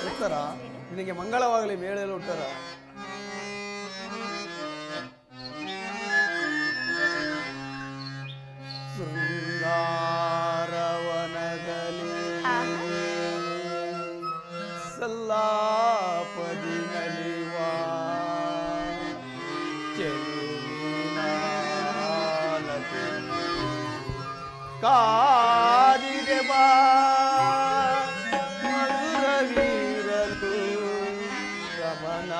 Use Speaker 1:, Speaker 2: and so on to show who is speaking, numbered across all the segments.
Speaker 1: ಉತ್ತರ ನಿನಗೆ ಮಂಗಳವಾಗಲಿ ಮೇಳೆಲ್ಲ ಉತ್ತರ. ಶೃಂಗಾರವನದಲ್ಲಿ ಸಲ್ಲಾಪದಿ ನಲಿವಾ ಚೆಲುವಿನ ಕಾದಿಗೆ ಬಾ ಮಧುರವೀರಲು ರಮಣ.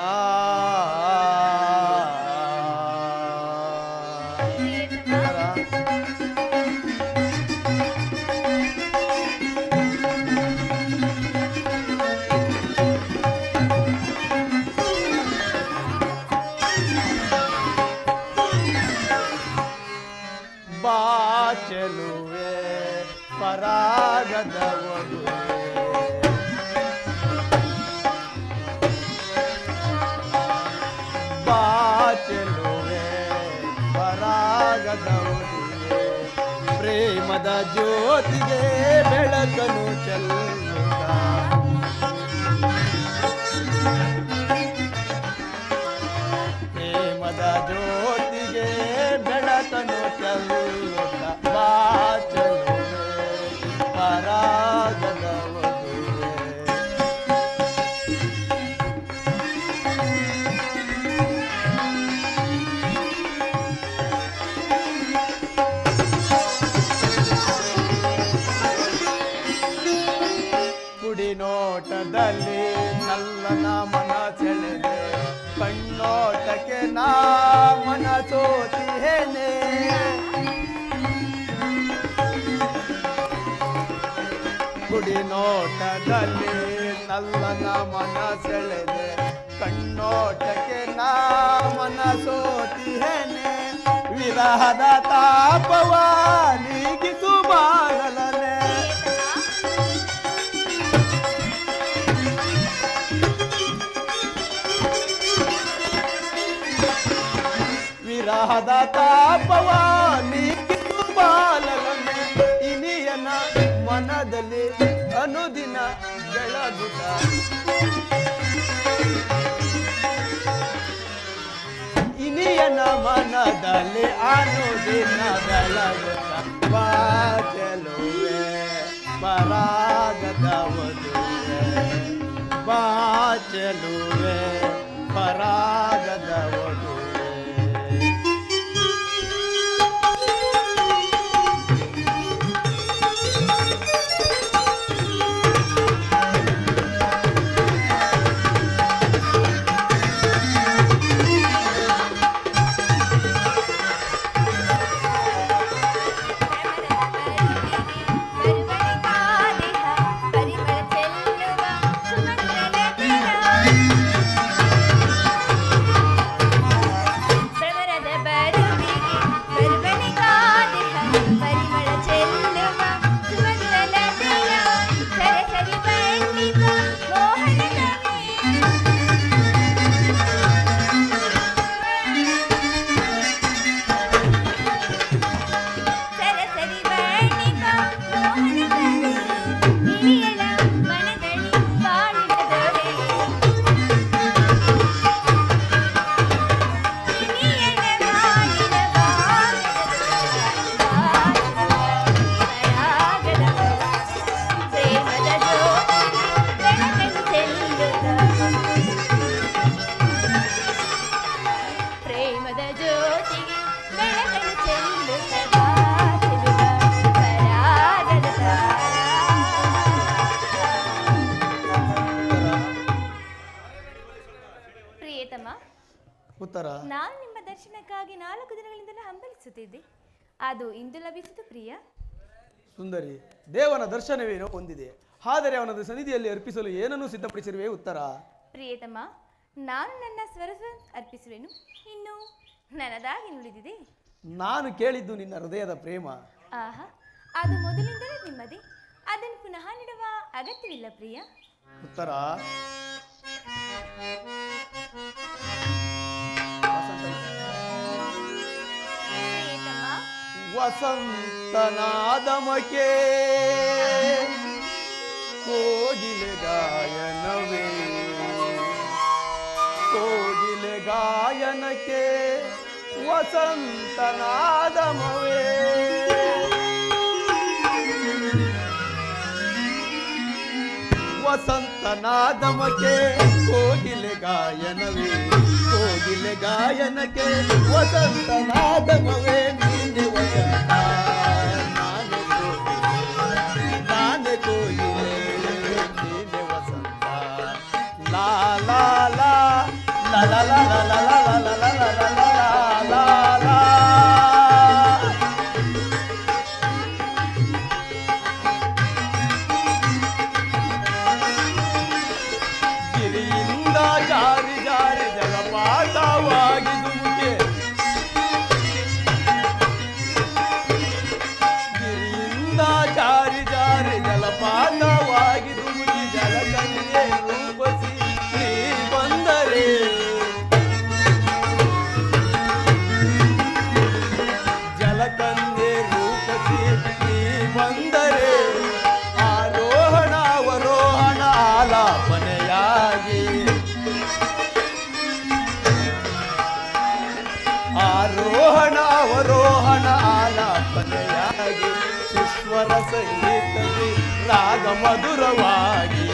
Speaker 1: ಚೆಲುವೆ ಪರಾಗದ ವಧುವೆ ಬಾ ಚೆಲುವೆ ಪರಾಗದ ವಧುವೆ ಪ್ರೇಮದ ಜ್ಯೋತಿಗೆ ಬೆಳಕನು ಚೆಲ್ಲುತ್ತ ಪ್ರೇಮದ ಜ್ಯೋತಿಗೆ ಬೆಳಕನು ಚೆಲ್ಲುತ್ತ ಪರಾಗದ ವಧುವೆ. ಕುಡಿನೋಟದಲ್ಲಿ ನಲ್ಲನ ಮನ ಸೆಳೆದೆ ಕಣ್ಣೋಟಕ್ಕೆ ನಾ ಮನ ಸೋತಿಹೇನೆ. ಕುಡಿನೋಟದಲ್ಲಿ ನಲ್ಲನ ಮನ ಸೆಳೆದೆ ಕಣ್ಣೋಟಕ್ಕೆ ನಾ ಮನ ಸೋತಿಹೇನೆ. ವಿರಹದ ತಾಪವ ನೀಗಿಸು ಬಾಗಲನೆ ವಿರಹದ ತಾಪವ ನೀಗಿಸು ಬಾಲಲನೆ. ಇನಿಯನ ಮನದಲ್ಲಿ ಅನುದಿನ ಬೆಳಗುತ್ತ ಇನಿಯನ ಮನದಲ್ಲಿ ಅನುದಿನ ಬೆಳಗುತ್ತ ಬಾ ಚೆಲುವೆ ಪರಾಗದ ವಧುವೆ ಬಾ ಚೆಲುವೆ ಪರಾಗದ ವಧುವೆ. ಉತ್ತರ
Speaker 2: ನಾನು ನಿಮ್ಮ ದರ್ಶನಕ್ಕಾಗಿ 4 ದಿನಗಳಿಂದಲೇ ಹಂಬಲಿಸುತ್ತಿದ್ದೆ, ಅದು ಇಂದು ಲಭಿಸಿತು ಪ್ರಿಯ.
Speaker 1: ಸುಂದರಿ, ದೇವನ ದರ್ಶನವೇನೋ ಹೊಂದಿದೆ, ಆದರೆ ಅವನದು ಸನ್ನಿಧಿಯಲ್ಲಿ ಅರ್ಪಿಸಲು ಏನನ್ನೂ ಸಿದ್ಧಪಡಿಸಿರುವೆ. ಉತ್ತರ
Speaker 2: ಪ್ರಿಯತಮ, ನಾನು ನನ್ನ ಸ್ವರಸ ಅರ್ಪಿಸುವೆನು, ಇನ್ನು ನನ್ನದಾಗಿ ನುಡಿದಿದೆ.
Speaker 1: ನಾನು ಕೇಳಿದ್ದು ನಿನ್ನ ಹೃದಯದ ಪ್ರೇಮ.
Speaker 2: ಆಹಾ, ಅದು ಮೊದಲಿಂದಲೇ ನಿಮ್ಮದೇ, ಅದನ್ನು ಪುನಃ ನೀಡುವ ಅಗತ್ಯವಿಲ್ಲ ಪ್ರಿಯ.
Speaker 1: ಉತ್ತರ
Speaker 2: ಪ್ರಿಯತಮ,
Speaker 1: ವಸಂತನಾದಮಕೆ ಕೋಗಿಲೆ ಗಾಯನವೇ ಕೋಗಿಲೆ ಗಾಯನಕ್ಕೆ ವಸಂತನಾದಮವೇ ವಸಂತನಾದಮಕ್ಕೆ ಕೋಗಿಲೆ ಗಾಯನವೇ ಕೋಗಿಲೆ ಗಾಯನಕ್ಕೆ ವಸಂತನಾದಮವೇ ನೀನೆ ವಸಂತ ನಾನೇ ಕೋಗಿಲೆ ನೀನೆ ವಸಂತ ಲಾ ಲಾ ಲಾ ಲಾ ಲಾ ಲಾ ಲಾ ಲಾ ಲಾ ಲಾ ಲಾ ಲಾ ಲಾ ಗಿರಿಯಿಂದ ಜಾರಿ ಜಾರಿ ಜಲಪಾತವಾಗಿ ಧುಮುಕೆ ಗಿರಿಯಿಂದ ಜಾರಿ ಜಾರಿ ಜಲಪಾತವಾಗಿ ಧುಮುಕಿ ಜಲಕನ್ಯೆ ರೂಪಸಿ ನೀ ಬಂದರೆ ಜಲಕನ್ಯೆ ರೂಪಸಿ ನೀ ಬಂದರೆ ಆರೋಹಣ ಅವರೋಹಣ ಆಲಾಪನೆಯಾಗಿ ಆರೋಹಣ ಅವರೋಹಣ ಆಲಾಪನೆಯಾಗಿ ಸುಸ್ವರ ಸಂಗೀತದಿ ರಾಗ ಮಧುರವಾಗಿ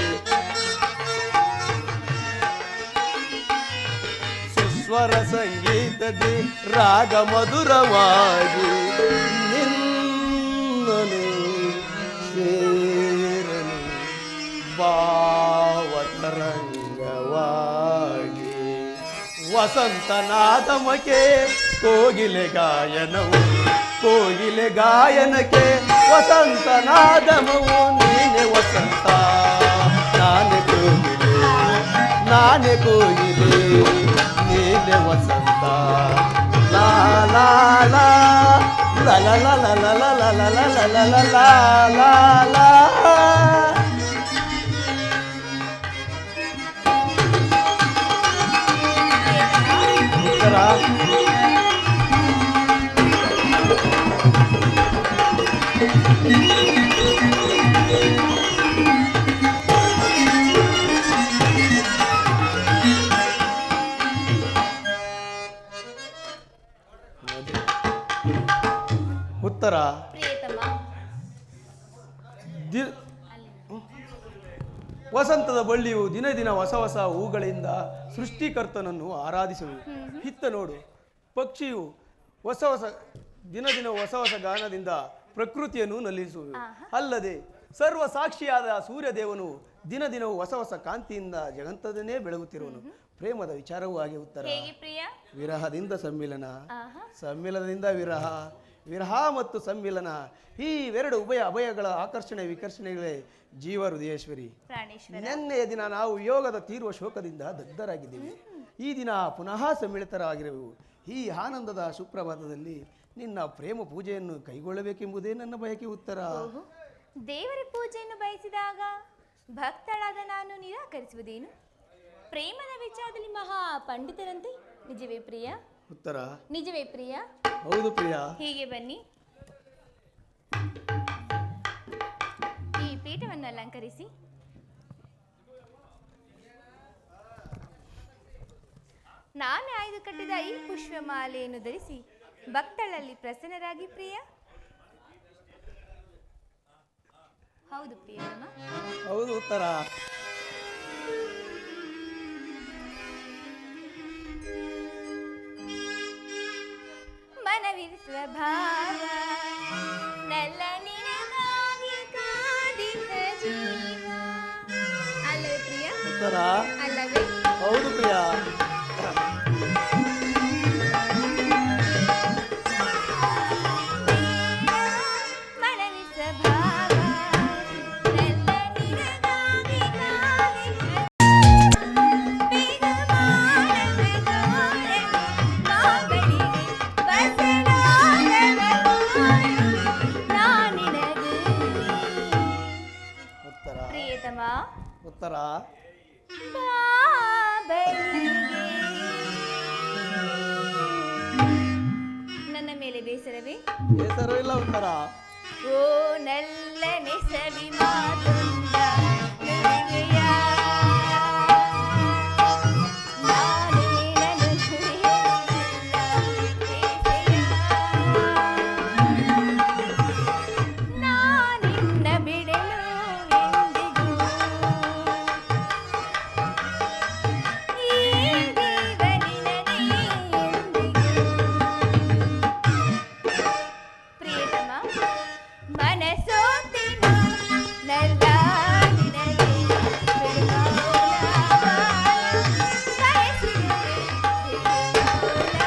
Speaker 1: ಸುಸ್ವರ ಸಂಗೀತದಿ ರಾಗ ಮಧುರವಾಗಿ ನಿನ್ನನು ಸೇರನು ಭಾವತರಂಗವಾಗಿ ವಸಂತನಾದಮಕೆ ಕೋಗಿಲೆ ಗಾಯನವು ಕೋಗಿಲೆ ಗಾಯನಕ್ಕೆ ವಸಂತನಾದಮವು ನೀನೆ ವಸಂತ ನಾನೇ ಕೋಗಿಲೆ ನೀನೆ ವಸಂತ ಲಾ ಲಾ ಲಾ ಲಾ ಲಾ ಲಾ ಲಾ ಲಾ ಲಾ ಲಾ ಲಾ ಲಾ ಲಾ ಲಾ ಲಾ ಉತ್ತರ ಉತ್ತರ
Speaker 2: ಪ್ರಿಯತಮ
Speaker 1: ವಸಂತದ ಬಳ್ಳಿಯು ದಿನ ದಿನ ಹೊಸ ಹೊಸ ಹೂಗಳಿಂದ ಸೃಷ್ಟಿಕರ್ತನನ್ನು ಆರಾಧಿಸುವುದು. ಹಿತ್ತ ನೋಡು, ಪಕ್ಷಿಯು ಹೊಸ ಹೊಸ ದಿನ ದಿನ ಹೊಸ ಹೊಸ ಗಾನದಿಂದ ಪ್ರಕೃತಿಯನ್ನು ನಲಿಸುವುದು. ಅಲ್ಲದೆ ಸರ್ವ ಸಾಕ್ಷಿಯಾದ ಸೂರ್ಯದೇವನು ದಿನ ದಿನವೂ ಹೊಸ ಹೊಸ ಕಾಂತಿಯಿಂದ ಜಗತ್ತನ್ನೇ ಬೆಳಗುತ್ತಿರುವನು. ಪ್ರೇಮದ ವಿಚಾರವೂ ಹಾಗೆ ಉತ್ತರ. ವಿರಹದಿಂದ ಸಮ್ಮಿಲನ, ಸಮ್ಮಿಲನದಿಂದ ವಿರಹ, ವಿರಹ ಮತ್ತು ಸಮ್ಮಿಲನ ಈ ಎರಡು ಉಭಯ ಅಭಯಗಳ ಆಕರ್ಷಣೆ ವಿಕರ್ಷಣೆಗಳೇ ಜೀವ ಹೃದಯೇಶ್ವರಿ. ನಿನ್ನೆಯ ದಿನ ನಾವು ಯೋಗದ ತೀರುವ ಶೋಕದಿಂದ ದಗ್ಧರಾಗಿದ್ದೇವೆ. ಈ ದಿನ ಪುನಃ ಸಮ್ಮಿಳಿತರಾಗಿರುವೆವು. ಈ ಆನಂದದ ಸುಪ್ರಭಾತದಲ್ಲಿ ನಿನ್ನ ಪ್ರೇಮ ಪೂಜೆಯನ್ನು ಕೈಗೊಳ್ಳಬೇಕೆಂಬುದೇ ನನ್ನ ಬಯಕೆ. ಉತ್ತರ
Speaker 2: ದೇವರ ಪೂಜೆಯನ್ನು ಬಯಸಿದಾಗ ಭಕ್ತಳಾದ ನಾನು ನಿರಾಕರಿಸುವುದೇನು? ಪ್ರೇಮದ ವಿಚಾರದಲ್ಲಿ ಮಹಾ ಪಂಡಿತರಂತೆ, ನಿಜವೇ ಪ್ರಿಯ?
Speaker 1: ಉತ್ತರ
Speaker 2: ನಿಜವೇ ಪ್ರಿಯ?
Speaker 1: ಹೌದು ಪ್ರಿಯ.
Speaker 2: ಹೀಗೆ ಬನ್ನಿ, ಈ ಪೀಠವನ್ನು ಅಲಂಕರಿಸಿ. ನಾನು ಆಯ್ದು ಕಟ್ಟಿದ ಈ ಪುಷ್ಪಮಾಲೆಯನ್ನು ಧರಿಸಿ ಭಕ್ತಳಲ್ಲಿ ಪ್ರಸನ್ನರಾಗಿ ಪ್ರಿಯ. ಹೌದು ಪ್ರಿಯಮ್ಮ.
Speaker 1: ಹೌದು ಉತ್ತರ.
Speaker 2: ಮನವಿರಿಸುವ ಭಾವ ನಲ್ಲ ನಿನಗಾಗಿ ಕಾದಿದ್ದ ಜೀವ. ಅಲ್ಲವೇ ಪ್ರಿಯ?
Speaker 1: ಉತ್ತರ
Speaker 2: ಅಲ್ಲವೇ?
Speaker 1: ಹೌದು ಪ್ರಿಯ. ಉತ್ತರ
Speaker 2: ನನ್ನ ಮೇಲೆ ಬೇಸರವೇ?
Speaker 1: ಬೇಸರವಿಲ್ಲ ಉತ್ತರ.
Speaker 2: ಓ ನಲ್ಲ ನೆಸವಿ ಮಾತೊಂದ ನುಡಿವೆಯ, ನಾನೇನನು ನುಡಿಯಲಿಲ್ಲ ಬೇಸೆಯ. ನಾನಿನ್ನ ಬಿಡಲು ಎಂದಿಗೂ ಈ ಜೀವನಿನದೇ ಎಂದಿಗೂ. ಪ್ರಿಯತಮ, ಮನಸೋತಿನ ನಲ್ಲ ನಿನಗೆ ಬಿಡುಮೌಲ ಬಯಸಿರುವೆ, ಬಿಡುಮೌಲ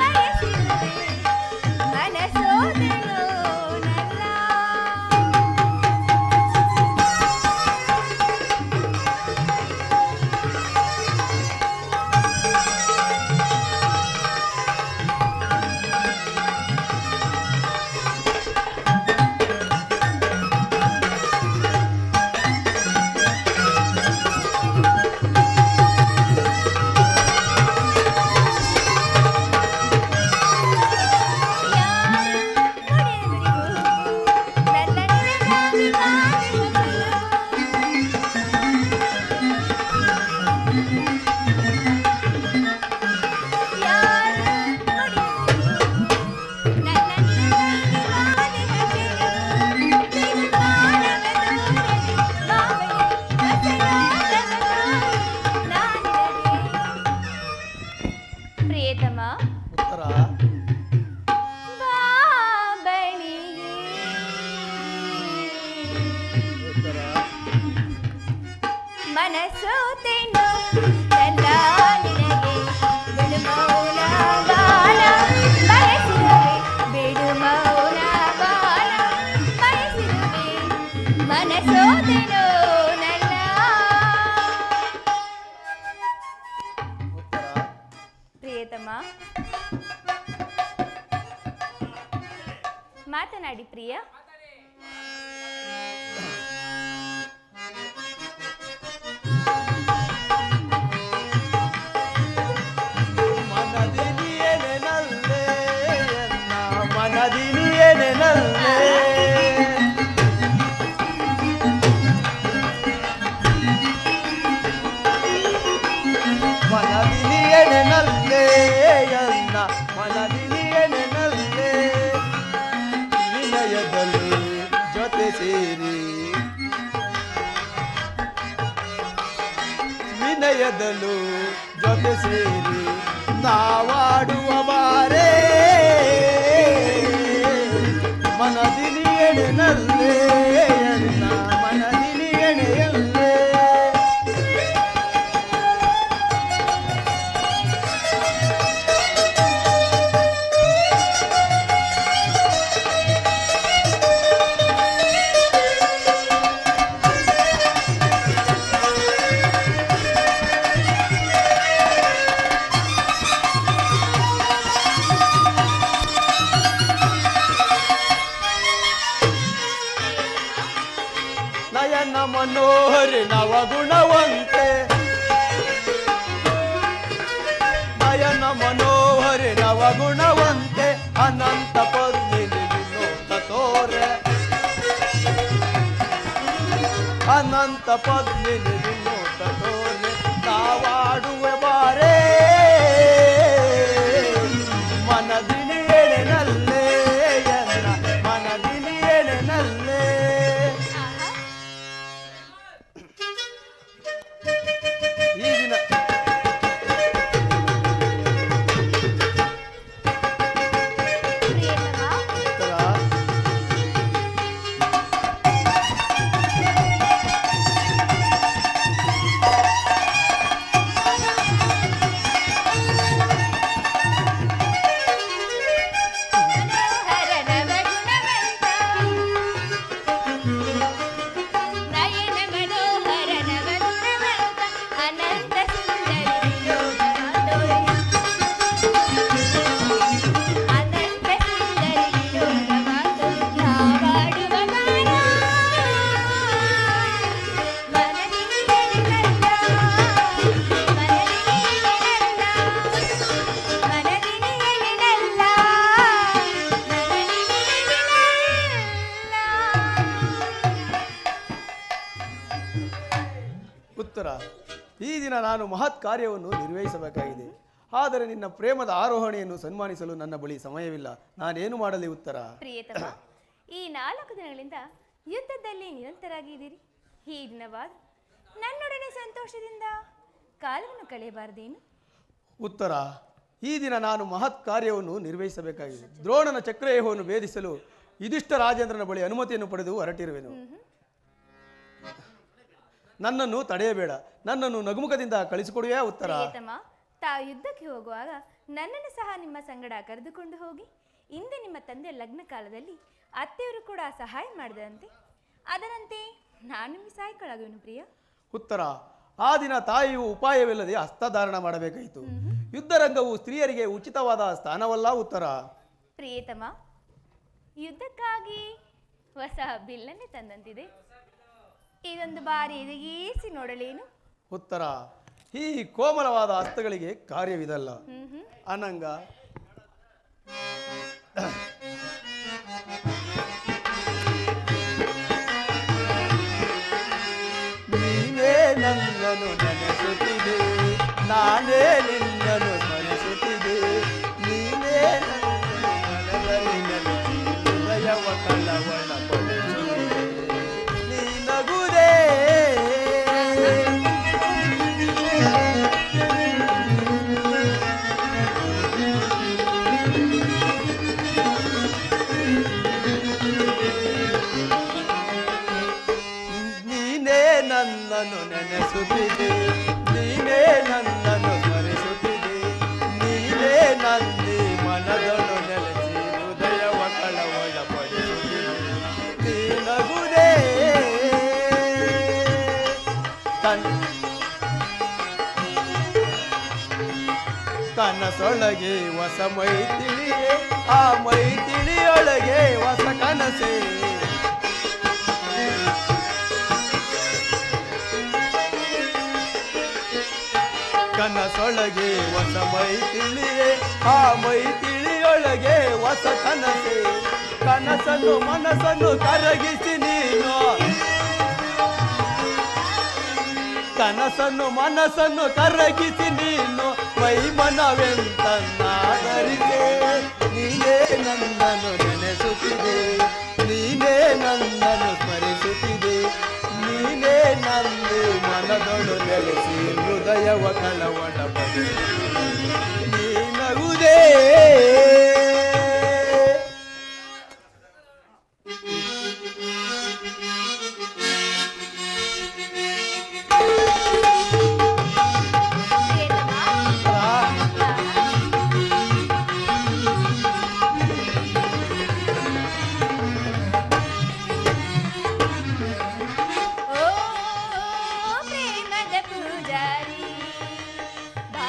Speaker 2: ಬಯಸಿರುವೆ, ಮನಸೋದೆನು ನಲ್ಲ. ಪ್ರಿಯತಮ,
Speaker 1: ಉತ್ತರ.
Speaker 2: ಬಾಬಣಿಗೆ
Speaker 1: ಉತ್ತರ.
Speaker 2: ಮನಸೋತೆನು ನಲ್ಲ ನಿನಗೆ ಬಿಡುಮೌಲ ಬಾಲ ಬಯಸಿರುವೆ, ಬಿಡುಮೌಲ ಬಾಲ ಬಯಸಿರುವೆ, ಮನಸೋತೆನು ನಲ್ಲ.
Speaker 1: ಉತ್ತರ.
Speaker 2: ಪ್ರಿಯತಮ, ಮಾತನಾಡಿ ಪ್ರಿಯ.
Speaker 1: ಮನದಿನಿಯೇನೆ ನಲ್ಲೆ ಎನ್ನ ಮನದಿನಿಯೇನೆ ನಲ್ಲೆ. ಮನದಿನಿಯೇನೆ ನಲ್ಲೆ ಎನ್ನ ಮನದಿನಿಯೇನೆ ನಲ್ಲೆ. ವಿನಯದಲ್ಲಿ ಜೊತೆ ಸೇರಿ, ವಿನಯದಲ್ಲೂ ಜೊತೆ ಸೇರಿ ನಾವಾಡುವ ಬಾರೇ. ಮನದಿನಿ ಎಣೆನಲ್ಲೇ ಎನ್ನ ಮನದಿನಿ ಎಣೆಯಲ್ಲೇ. ನಯನ ಮನೋಹರಿ ನವಗುಣವಂತೆ, ನಯನ ಮನೋಹರಿ ನವಗುಣವಂತೆ, ಅನಂತ ಪದ್ಮಿನಿ ವಿನೋದ ತೋರೆ, ಅನಂತ ಪದ್ಮಿನಿ ವಿನೋದ ತೋರೆ ನಾವಾಡುವೆ ಬಾರೇ. ಮನದಿನಿ ಎಣೆನಲ್ಲೇ ಎನ್ನ ಮನದಿನಿ ಎಣೆನಲ್ಲೇ. ಈ ದಿನ
Speaker 2: ಪ್ರಿಯತಮ,
Speaker 1: ಉತ್ತರ. ಉತ್ತರ, ಈ ದಿನ ನಾನು ಮಹತ್ ಕಾರ್ಯವನ್ನು ನಿರ್ವಹಿಸಬೇಕಾಗಿದೆ. ಆದರೆ ನಿನ್ನ ಪ್ರೇಮದ ಆರೋಹಣೆಯನ್ನು ಸನ್ಮಾನಿಸಲು ನನ್ನ ಬಳಿ ಸಮಯವಿಲ್ಲ. ನಾನೇನು ಮಾಡಲಿ ಉತ್ತರ?
Speaker 2: ಪ್ರಿಯತಮ, ಈ 4 ದಿನಗಳಿಂದ ಯುದ್ಧದಲ್ಲಿ ನಿರಂತರಾಗಿದ್ದೀರಿ. ಈ ದಿನವಾದ ನನ್ನೊಡನೆ ಸಂತೋಷದಿಂದ ಕಾಲವನ್ನು ಕಳೆಯಬಾರದೇನು?
Speaker 1: ಉತ್ತರ, ಈ ದಿನ ನಾನು ಮಹತ್ ಕಾರ್ಯವನ್ನು ನಿರ್ವಹಿಸಬೇಕಾಗಿದೆ. ದ್ರೋಣನ ಚಕ್ರವ್ಯೂಹವನ್ನು ಭೇದಿಸಲು ಯುಧಿಷ್ಠ ರಾಜೇಂದ್ರನ ಬಳಿ ಅನುಮತಿಯನ್ನು ಪಡೆದು ಹೊರಟಿರುವೆನು. ನನ್ನನ್ನು ತಡೆಯಬೇಡ, ನನ್ನನ್ನು ನಗುಮುಖದಿಂದ ಕಳಿಸಿಕೊಡುವೆಯಾ? ಉತ್ತರ.
Speaker 2: ಪ್ರಿಯತಮ, ತಾವು ಯುದ್ಧಕ್ಕೆ ಹೋಗುವಾಗ ನನ್ನನ್ನು ಸಹ ನಿಮ್ಮ ಸಂಗಡ ಕರೆದುಕೊಂಡು ಹೋಗಿ. ಹಿಂದೆ ನಿಮ್ಮ ತಂದೆ ಲಗ್ನ ಕಾಲದಲ್ಲಿ ಅತ್ತೆಯವರು ಕೂಡ ಸಹಾಯ ಮಾಡಿದಂತೆ, ಅದರಂತೆ ನಾನು ನಿಮಗೆ ಸಹಾಯಕಳಾಗುವೆನು ಪ್ರಿಯ.
Speaker 1: ಉತ್ತರ, ಆ ದಿನ ತಾಯಿಯು ಉಪಾಯವಿಲ್ಲದೆ ಹಸ್ತಧಾರಣ ಮಾಡಬೇಕಾಯಿತು. ಯುದ್ಧರಂಗವು ಸ್ತ್ರೀಯರಿಗೆ ಉಚಿತವಾದ ಸ್ಥಾನವಲ್ಲ. ಉತ್ತರ.
Speaker 2: ಪ್ರಿಯತಮ, ಯುದ್ಧಕ್ಕಾಗಿ ಹೊಸ ಬಿಲ್ಲನ್ನೇ ತಂದಂತಿದೆ. ಇದೊಂದು ಬಾರಿ ಎದೆಗೇರಿಸಿ ನೋಡಲೇನು?
Speaker 1: ಉತ್ತರ, ಈ ಕೋಮಲವಾದ ಹಸ್ತಗಳಿಗೆ ಕಾರ್ಯವಿದಲ್ಲ. ಅನಂಗ, ನೀನೇ ನನ್ನನ್ನು ನೆನೆಸುತ್ತಿದೆ, ನಾನೇ ನಿನ್ನನ್ನು ಸ್ಮರಿಸುತ್ತಿದೆ. ನೀನೇ ನನ್ನನ್ನು ಮನದಲ್ಲಿ ನೆನೆಸಿ ಹೃದಯವ ಕಳವಳ ಪಡಿಸುತ್ತಿದೆ. ನೀ ನಗುದೇ ನನ್ನನ್ನು ನೆನೆಸುತ್ತಿದೆ, ನೀನೇ ನನ್ನನ್ನು ಸ್ಮರಿಸುತ್ತಿದೆ. ನೀನೇ ನನ್ನಿ ಮನದೊಳು ನೆಲೆಸಿ ಹೃದಯವ ಕಳವಳ ಪಡಿಸುತ್ತಿದೆ. ನೀ ನಗುದೇ ಕನಸೊಳಗೆ ಹೊಸ ಮೈತಿಳಿಯೇ, ಆ ಮೈತಿಳಿಯೊಳಗೆ ಹೊಸ ಕನಸೇ. ಕನಸೊಳಗೆ ಹೊಸ ಮೈತಿಳಿಯೇ, ಆ ಮೈತಿಳಿಯೊಳಗೆ ಹೊಸ ಕನಸೆ. ಕನಸನ್ನು ಮನಸ್ಸನ್ನು ಕರಗಿಸಿ ನೀನು, ಕನಸನ್ನು ಮನಸ್ಸನ್ನು ಕರಗಿಸಿ ನೀನು ಮೈಮನವೆಂತನ್ನಾದರಿಕೆ. ನೀನೇ ನನ್ನನ್ನು ನೆನೆಸುತ್ತಿದೆ, ನೀನೇ ನನ್ನನ್ನು ಸ್ಮರಿಸುತ್ತಿದೆ. ನೀನೇ ನನ್ನಿ ಮನದೊಳು ನೆಲೆಸಿ ಹೃದಯವ ಕಳವಳ ಪಡಿ. ನೀ ನಗುದೇ
Speaker 2: ಪ್ರೇಮದ ಪೂಜಾರಿ ಬಾ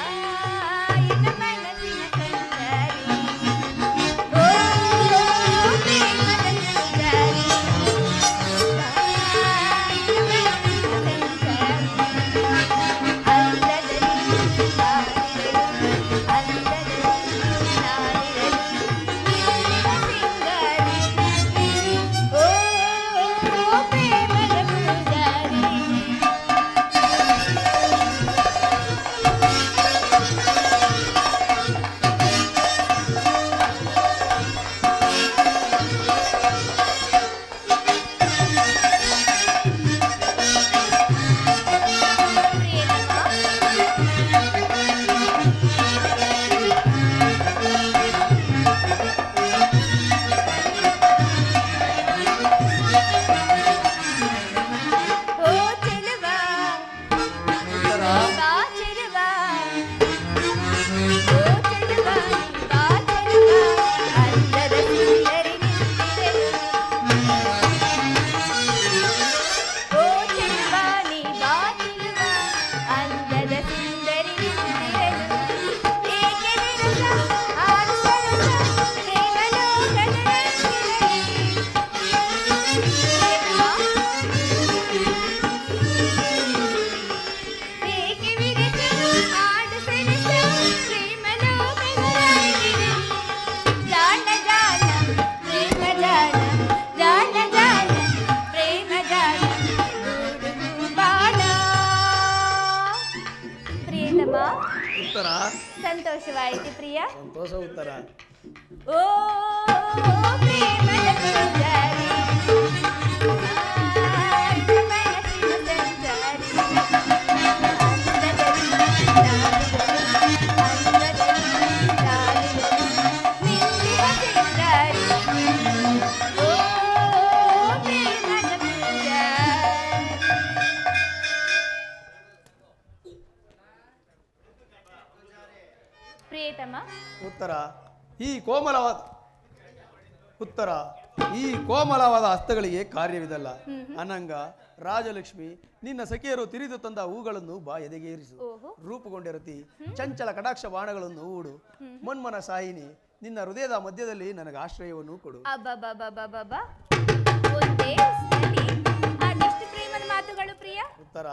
Speaker 2: ಅರ್ಥವಾಯಿತು ಪ್ರಿಯ.
Speaker 1: ಸಂತೋಷ ಉತ್ತರ.
Speaker 2: ಓ ಪ್ರೇಮದ ಪೂಜಾರಿ, ಮನಸ್ಸಿನ ಸಂಚಾರಿ, ಅಂದದಲ್ಲಿ ನಿಂದಿರ ಸಿಂಗಾರಿ. ಓ ಪ್ರೇಮದ ಪೂಜಾರಿ. ಪ್ರಿಯತಮ,
Speaker 1: ಉತ್ತರ. ಈ ಕೋಮಲವಾದ ಹಸ್ತಗಳಿಗೆ ಕಾರ್ಯವಿದಲ್ಲ. ಅನಂಗ, ರಾಜಲಕ್ಷ್ಮಿ, ನಿನ್ನ ಸಖಿಯರು ತಿರಿದು ತಂದ ಹೂಗಳನ್ನು ಬಾ ಎದೆಗೇರಿಸು.
Speaker 2: ಓಹೋ.
Speaker 1: ರೂಪುಗೊಂಡಿರತಿ ಚಂಚಲ ಕಟಾಕ್ಷ ಬಾಣಗಳನ್ನು ಹೂಡು. ಮನ್ಮನ ಸಾಯಿನಿ, ನಿನ್ನ ಹೃದಯದ ಮಧ್ಯದಲ್ಲಿ ನನಗೆ ಆಶ್ರಯವನ್ನು ಕೊಡು.
Speaker 2: ಅಬ್ಬಬ್ಬಬ್ಬಬ್ಬಬ್ಬ, ಒಂದೇ ಉಸಿರಲ್ಲಿ ಅದೆಷ್ಟು ಪ್ರೇಮದ ಮಾತುಗಳು ಪ್ರಿಯ.
Speaker 1: ಉತ್ತರ.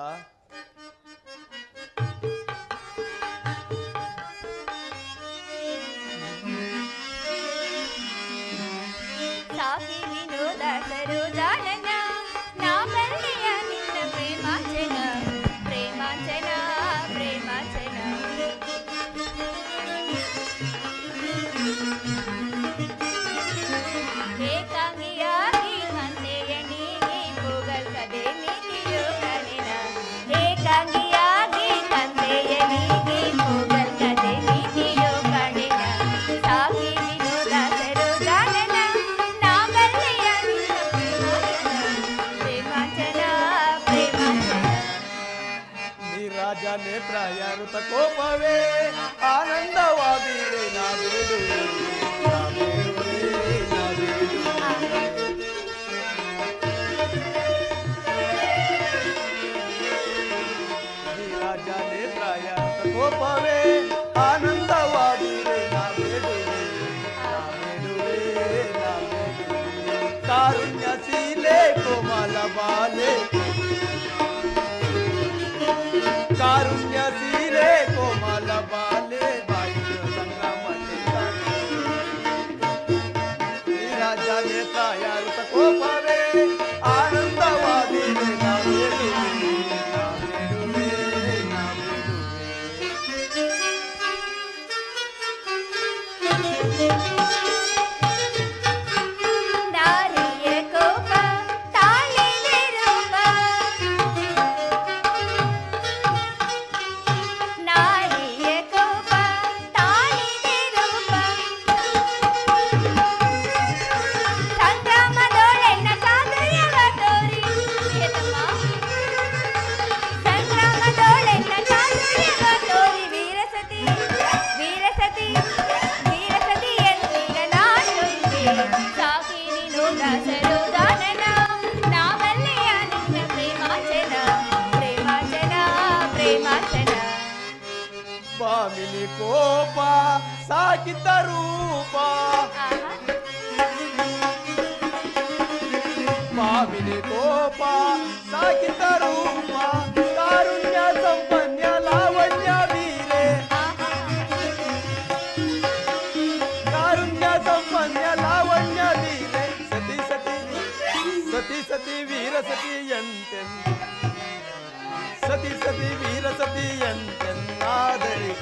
Speaker 2: ಸಾಕಿ ವಿನೋದ ಸರೋಜಾನನ, ನಾ ಬಲ್ಲೆಯ ನಿನ್ನ ಪ್ರೇಮಾಂಚನ, ಪ್ರೇಮಾಂಚನ, ಪ್ರೇಮಾಂಚನ. ಏಕಾಂಗಿಯಾಗಿ ಮಂದೆಯ ನೀಗಿ ಪೂಗಲ್ ಕದೆ ನೀತಿಯೋ ಕಣಿನ, ಏಕಾಂಗಿಯಾಗಿ ಮಂದೆಯ ನೀಗಿ ಪೂಗಲ್ ಕದೆ ನೀತಿಯೋ ಕಣಿನ. ಸಾಕಿ ವಿನೋದ ಸರೋಜಾನನ, ನಾ ಬಲ್ಲೆಯ ನಿನ್ನ ಪ್ರೇಮಾಂಚನ, ಪ್ರೇಮಾಂಚನ.
Speaker 1: ನೀರಾಜ ನೇತ್ರ ಯಾರುತ ಕೋಪವೇ ಆನಂದವಾದಿರೆ ನಾ ಬೇಡುವೆ, ನಾ ಬೇಡುವೆ, ನಾ ಬೇಡುವೆ. ನೀರಾಜ ನೇತ್ರ ಯಾರುತ ಕೋಪವೇ ಆನಂದವಾದಿರೆ ನಾ ಬೇಡುವೆ, ನಾ ಬೇಡುವೆ, ನಾ ಬೇಡುವೆ. ಕಾರುಣ್ಯ ಸೀಲೆ ಕೋಮಲ ಬಾಲೆ, ಕಾರುಣ್ಯ ಸೀರೆ ಕೋಮಲ ಬಾಲೆ, ಬಾಯಿಯ ಸಂಗ್ರಾಮ ರಾಜ ನೇತ ಯಾರುತ ಕೋಪವೇ ಆನಂದವಾದಿರೆ ನಾ ಬೇಡುವೆ, ನಾ ಬೇಡುವೆ, ನಾ ಬೇಡುವೆ.
Speaker 2: ನಾರಿಯ ಕೋಪ ತಾಳಿದೆ ರೂಪ, ನಾರಿಯ ಕೋಪ ತಾಳಿದೆ ರೂಪ. ಸಂಗ್ರಾಮದೊಳೆನ್ನ ಚಾತುರ್ಯವ ತೋರಿ, ಸಂಗ್ರಾಮದೊಳೆನ್ನ ಚಾತುರ್ಯವ ತೋರಿ, ವೀರಸತಿ, ವೀರಸತಿ, ವೀರಸತಿ ಎನ್ನಿಗ ನಾಟೊಂದೆ. ಸಾಕಿ ವಿನೋದ ಸರೋಜಾನನ, ನಾ ಬಲ್ಲೆಯ ನಿನ್ನ ಪ್ರೇಮಾಂಚನ, ಪ್ರೇಮಾಂಚನ, ಪ್ರೇಮಾಂಚನ.
Speaker 1: ಬಾಮಿನಿ ಕೋಪ ಸಾಕಿದ್ದ ರೂಪ,
Speaker 2: ಆಹಾ.
Speaker 1: ಬಾಮಿನಿ ಕೋಪ ಸಾಕಿದ್ದ ರೂಪ, ಕಾರುಣ್ಯ ಸಂಪನ್ನ ಲಾವಣ್ಯ ವೀರೆ, ಕಾರುಣ್ಯ ಸಂಪನ್ನ ಲಾವಣ್ಯ ವೀರೆ. ಸತಿ ಸತಿ ಸತಿ ಸತಿ ವೀರ ಸತಿ ಎಂತೆಂದು, ಸತಿ ಸತಿ ವೀರ ಸತಿ ಎಂತೆನ್ನಾದರಿ.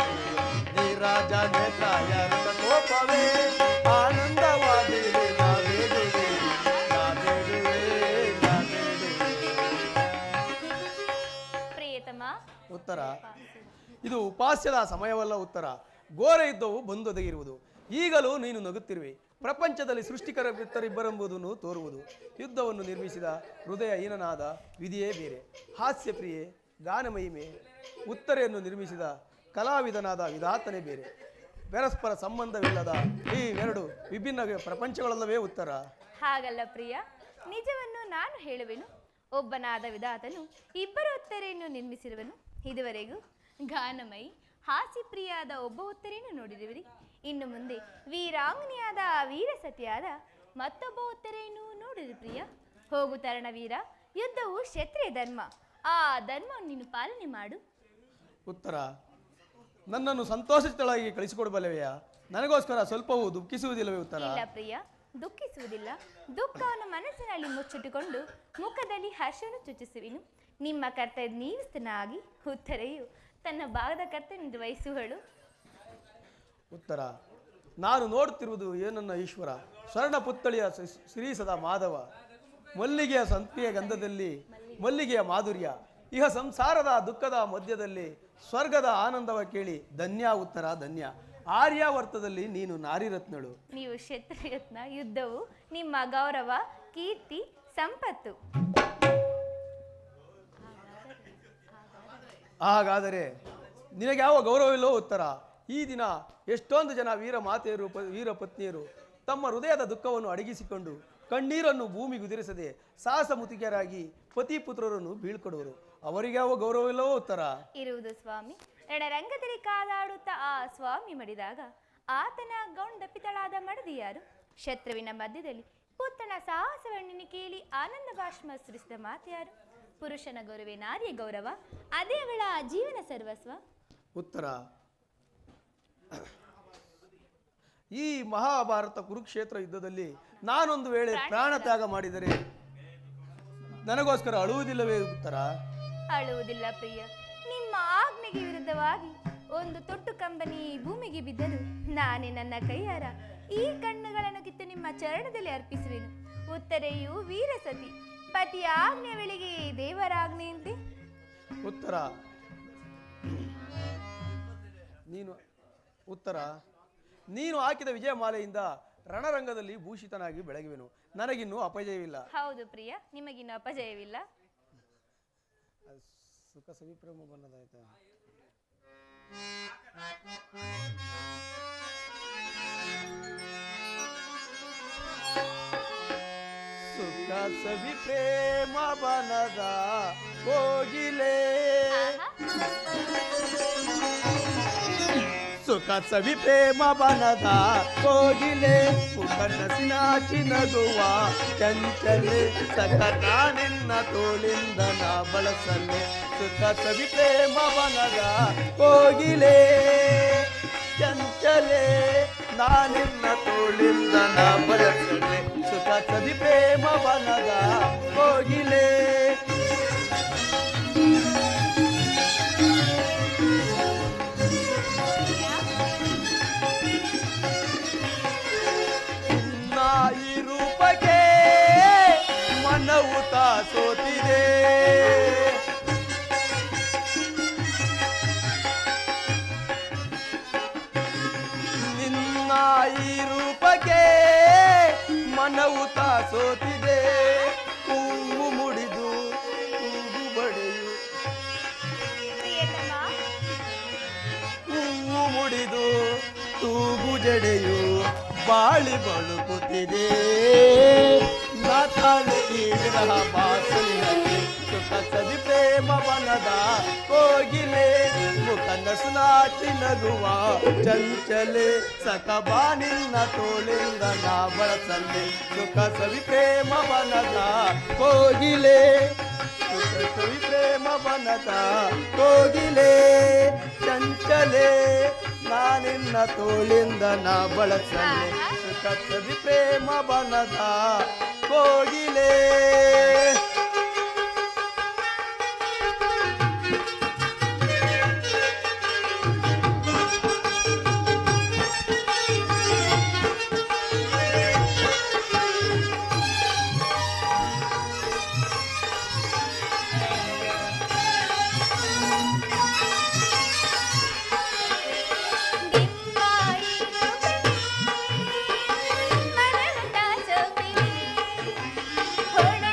Speaker 1: ನೀರಾಜ ನೇತ್ರ ಯಾರುತ ಕೋಪವೇ ಆನಂದವಾದಿರೆ ನಾ ಬೇಡುವೆ, ನಾ ಬೇಡುವೆ, ನಾ ಬೇಡುವೆ.
Speaker 2: ಪ್ರಿಯತಮ,
Speaker 1: ಉತ್ತರ. ಇದು ಉಪಾಸ್ಯದ ಸಮಯವಲ್ಲ. ಉತ್ತರ. ಘೋರ ಯುದ್ಧವು ಬಂದೊದಗಿರುವುದು. ಈಗಲೂ ನೀನು ನಗುತ್ತಿರುವೆ. ಪ್ರಪಂಚದಲ್ಲಿ ಸೃಷ್ಟಿಕರಿಬ್ಬರೆಂಬುದನ್ನು ತೋರುವುದು. ಯುದ್ಧವನ್ನು ನಿರ್ಮಿಸಿದ ಹೃದಯಹೀನನಾದ ವಿಧಿಯೇ ಬೇರೆ. ಹಾಸ್ಯ ಪ್ರಿಯೆ, ಗಾನಮಹಿಮೆ, ಉತ್ತರೆಯನ್ನು ನಿರ್ಮಿಸಿದ ಕಲಾವಿದನಾದ ವಿಧಾತನೇ ಬೇರೆ. ಪರಸ್ಪರ ಸಂಬಂಧವಿಲ್ಲದ ಈ ಎರಡು ವಿಭಿನ್ನ ಪ್ರಪಂಚಗಳಲ್ಲವೇ ಉತ್ತರ.
Speaker 2: ಹಾಗಲ್ಲ ಪ್ರಿಯ, ನಿಜವನ್ನು ನಾನು ಹೇಳುವೆನು. ಒಬ್ಬನಾದ ವಿಧಾತನು ಇಬ್ಬರು ಉತ್ತರೆಯನ್ನು ನಿರ್ಮಿಸಿರುವನು. ಇದುವರೆಗೂ ಗಾನಮಯಿ ಹಾಸ್ಯಪ್ರಿಯಾದ ಒಬ್ಬ ಉತ್ತರೆಯನ್ನು ನೋಡಿರುವಿರಿ. ಇನ್ನು ಮುಂದೆ ವೀರಾಂಗನಿಯಾದ ವೀರಸತಿಯಾದ ಮತ್ತೊಬ್ಬ ಉತ್ತರೆಯನ್ನು ನೋಡಿರಿ ಪ್ರಿಯ. ಹೋಗು ತರಣವೀರ, ಯುದ್ಧವು ಕ್ಷತ್ರಿಯ ಧರ್ಮ. ಆ ಧರ್ಮವನ್ನು ನೀನು ಪಾಲನೆ ಮಾಡು.
Speaker 1: ಉತ್ತರ. ನನ್ನನ್ನು ಸಂತೋಷಿತಳಾಗಿ ಕಳಿಸಿಕೊಡಬಲ್ಲವೆಯಾ? ನನಗೋಸ್ಕರ ಸ್ವಲ್ಪವೂ ದುಃಖಿಸುವುದಿಲ್ಲವೇ? ಉತ್ತರ.
Speaker 2: ಇಲ್ಲ ಪ್ರಿಯ, ದುಃಖಿಸುವುದಿಲ್ಲ. ದುಃಖವನ್ನು ಮನಸ್ಸಿನಲ್ಲಿ ಮುಚ್ಚಿಟ್ಟುಕೊಂಡು ಮುಖದಲ್ಲಿ ಹರ್ಷವನ್ನು ಚುಚ್ಚಿಸುವೆನು. ನಿಮ್ಮ ಕರ್ತವ್ಯ ನೀವಿಸ್ತನಾಗಿ ಉತ್ತರೆಯು ತನ್ನ ಭಾಗದ ಕರ್ತವ್ಯ ನಿರ್ವಹಿಸುವಳು.
Speaker 1: ಉತ್ತರ: ನಾನು ನೋಡುತ್ತಿರುವುದು ಏನನ್ನ ಈಶ್ವರ, ಸ್ವರ್ಣ ಪುತ್ಥಳಿಯ ಶ್ರೀಸದ ಮಾಧವ, ಮಲ್ಲಿಗೆಯ ಸಂಪಿಯ ಗಂಧದಲ್ಲಿ ಮಲ್ಲಿಗೆಯ ಮಾಧುರ್ಯ, ಇಹ ಸಂಸಾರದ ದುಃಖದ ಮಧ್ಯದಲ್ಲಿ ಸ್ವರ್ಗದ ಆನಂದವ ಕೇಳಿ ಧನ್ಯ. ಉತ್ತರ: ಧನ್ಯ. ಆರ್ಯಾವರ್ತದಲ್ಲಿ ನೀನು ನಾರಿರತ್ನಳು,
Speaker 2: ನೀವು ಕ್ಷತ್ರಿಯತ್ನ. ಯುದ್ಧವು ನಿಮ್ಮ ಗೌರವ, ಕೀರ್ತಿ, ಸಂಪತ್ತು.
Speaker 1: ಹಾಗಾದರೆ ನಿನಗೆ ಯಾವ ಗೌರವವಿಲ್ಲೋ? ಉತ್ತರ: ಈ ದಿನ ಎಷ್ಟೊಂದು ಜನ ವೀರ ಮಾತೆಯರು, ವೀರ ಪತ್ನಿಯರು ತಮ್ಮ ಹೃದಯದ ದುಃಖವನ್ನು ಅಡಗಿಸಿಕೊಂಡು ಕಣ್ಣೀರನ್ನು ಭೂಮಿಗುದಿರಿಸದೆ ಸಾಹಸ ಮುತಿಗೆಯರಾಗಿ ಪತಿ ಪುತ್ರರನ್ನು ಬೀಳ್ಕೊಡುವರು. ಅವರಿಗೆ ಯಾವ ಗೌರವವಿಲ್ಲವೋ? ಉತ್ತರ:
Speaker 2: ಇರುವುದು ಸ್ವಾಮಿ. ರಣರಂಗದಲ್ಲಿ ಕಾದಾಡುತ್ತಾ ಆ ಸ್ವಾಮಿ ಮಡಿದಾಗ ಆತನ ಗೌಂಡಪಿತಳಾದ ಮಡದಿಯಾರು? ಶತ್ರುವಿನ ಮಧ್ಯದಲ್ಲಿ ಪುತ್ರನ ಸಾಹಸವನ್ನಿನ ಕೇಳಿ ಆನಂದ ಭಾಷ್ಮ ಸೃಷ್ಟಿಸಿದ ಮಾತೆಯಾರು? ಪುರುಷನ ಗೌರವೇ ನಾರಿಯ ಗೌರವ, ಅದೇ ಅವಳ ಜೀವನ ಸರ್ವಸ್ವ.
Speaker 1: ಉತ್ತರ: ಈ ಮಹಾಭಾರತ ಕುರುಕ್ಷೇತ್ರ ಯುದ್ಧದಲ್ಲಿ ನಾನೊಂದು ವೇಳೆ ಪ್ರಾಣ ತ್ಯಾಗ ಮಾಡಿದರೆ ನನಗೋಸ್ಕರ ಅಳುವುದಿಲ್ಲವೇ? ಉತ್ತರ:
Speaker 2: ಅಳುವುದಿಲ್ಲ ಪ್ರಿಯ. ನಿಮ್ಮ ಆಜ್ಞೆಗೆ ವಿರುದ್ಧವಾಗಿ ಒಂದು ತೊಟ್ಟು ಕಂಬನಿ ಭೂಮಿಗೆ ಬಿದ್ದರೂ ನಾನೇ ನನ್ನ ಕೈಯಾರ ಈ ಕಣ್ಣುಗಳನ್ನು ಕಿತ್ತು ನಿಮ್ಮ ಚರಣದಲ್ಲಿ ಅರ್ಪಿಸುವೆನು. ಉತ್ತರೆಯು ವೀರಸತಿ, ಪತಿಯ ಆಜ್ಞೆ ವೇಳೆಗೆ ದೇವರ ಆಜ್ಞೆಯಂತೆ.
Speaker 1: ಉತ್ತರ: ನೀನು ಹಾಕಿದ ವಿಜಯಮಾಲೆಯಿಂದ ರಣರಂಗದಲ್ಲಿ ಭೂಷಿತನಾಗಿ ಬೆಳಗುವೆನು. ನನಗಿನ್ನೂ ಅಪಜಯವಿಲ್ಲ.
Speaker 2: ಹೌದು ಪ್ರಿಯ, ನಿಮಗಿನ್ನೂ ಅಪಜಯವಿಲ್ಲ.
Speaker 1: ಸುಖ ಸವಿಪ್ರೇಮ ಬನ್ನದಾಯ್ತಾ? ಸುಖ ಸವಿಪ್ರೇಮ ಬನದ ಕೋಗಿಲೆ, ಸುಖ ಸವಿಪ್ರೇಮ ಬನದ ಕೋಗಿಲೆ, ಮುಖನಸಿನಾಚಿ ನಗುವ ಚಂಚಲೆ, ಸಕಟ ನಿನ್ನ ತೋಳಿಂದ ನಾ ಬಳಸಲೆ. ಸುಖ ಸವಿಪ್ರೇಮ ಬನದ ಕೋಗಿಲೆ ಚಂಚಲೆ, ನಾನಿನ್ನ ತೋಳಿಂದ ನಾ ಬಳಸಲೆ. ಸುಖ ಸವಿಪ್ರೇಮ ಬನದ ಕೋಗಿಲೆ. ಈ ರೂಪಕ್ಕೆ ಮನವು ಸೋತಿದೆ, ನಿನ್ನ ಈ ರೂಪಕ್ಕೆ ಮನವು ಸೋತಿದೆ. ಹೂವು ಮುಡಿದು ಹೂವು ಬಡೆಯು, ಹೂವು ಮುಡಿದು ತೂಗು ಜಡೆಯು ಬಾಳಿ ಬಳುಕುತ್ತಿದೆ. ನಾತಾಳೆ ಈ ವಿರಹ ಬಾಸಲಿನಲ್ಲಿ ಸುಖ ಸವಿಪ್ರೇಮ ಬನದ ಕೋಗಿಲೆ, ಮುಖನಸು ನಾಚಿ ನಗುವ ಚಂಚಲೆ, ಸಕಬಾ ನಿನ್ನ ತೋಳಿಂದ ನಾ ಬಳಸಲೆ. ಸುಖ ಸವಿಪ್ರೇಮ ಬನದ ಕೋಗಿಲೆ, ಸುಖ ಸವಿಪ್ರೇಮ ಬನದ ಕೋಗಿಲೆ ಚಂಚಲೆ, ನಾನಿನ್ನ ತೋಳಿಂದ ನಾ ಬಳಸಲೆ. ಸುಖ ಸವಿಪ್ರೇಮ ಬನದ ಕೋಗಿಲೆ.
Speaker 2: ಹೊಡ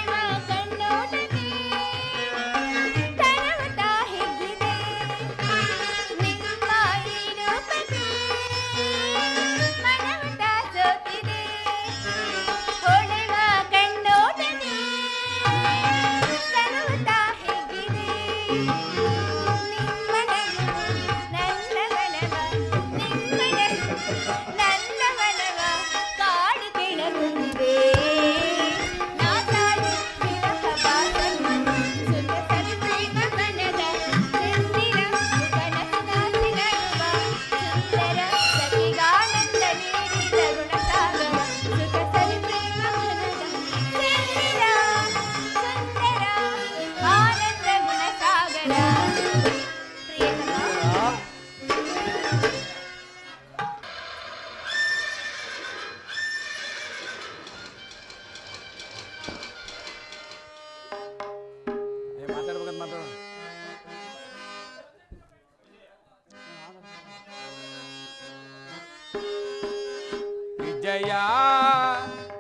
Speaker 3: ವಿಜಯ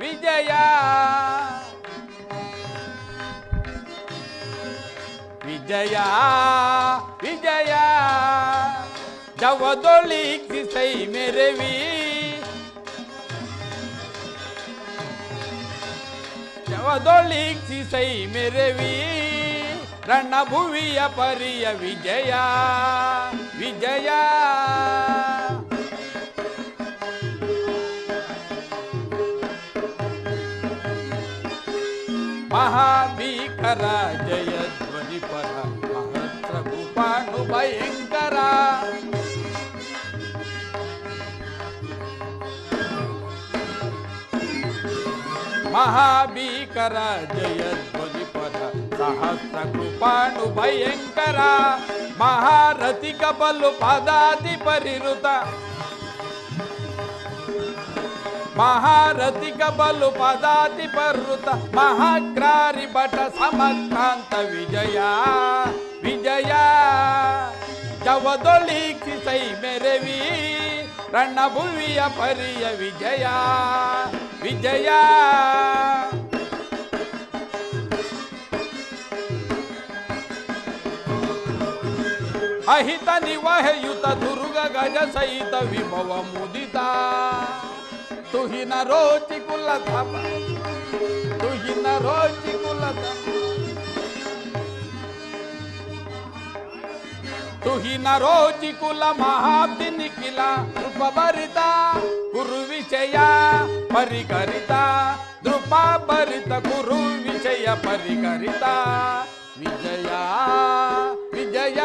Speaker 3: ವಿಜಯ ವಿಜಯ ವಿಜಯ ಜವದೊಳಿಸೈ ಮೆರವಿ ಜವದೊಳಿಸೈ ಮೆರವಿ ರಣಭುವಿಯ ಪರಿಯ ವಿಜಯ ವಿಜಯ ಮಹಾಭೀಕರ ಜಯ ಧ್ವನಿ ಪರ ಮಹತ್ರ ಕೃಪಾನು ಭಯಂಕರ ಮಹಾಭೀಕರ ಜಯ ಧ್ವನಿ ಪರ ಸಹಸ್ರ ಕೃಪಾನು ಭಯಂಕರ ಮಹಾರಥಿ ಕಬಲು ಪದಾತಿ ಪರಿರುತ ಮಹಾರಥಿ ಕಬಲು ಪದಾತಿ ಪರ್ವತ ಮಹಾಕ್ರಾರಿ ಭಟ ಸಮಕ್ರಾಂತ ವಿಜಯ ವಿಜಯ ಜವದೊಳಿಸೈ ಮೆರವಿ ರಣಭುವಿಯ ಪರಿಯ ವಿಜಯ ವಿಜಯ ಅಹಿತ ನಿವಹಯುತ ದುರ್ಗ ಗಜ ಸಹಿತ ವಿಭವ ಮುದಿತ ತುಹಿನ ರೋಚಿ ಕುಲ ತಪ ತುಹಿನ ರೋಚಿ ಕುಲ ತುಹಿನ ರೋಚಿ ಕುಲ ಮಹಾಬ್ದಿ ನಿಖಿಲ ನೃಪ ಭರಿತ ಕುರು ವಿಷಯ ಪರಿಕರಿತ ನೃಪ ಭರಿತ ಕುರು ವಿಷಯ ಪರಿಕರಿತ ವಿಜಯ ವಿಜಯ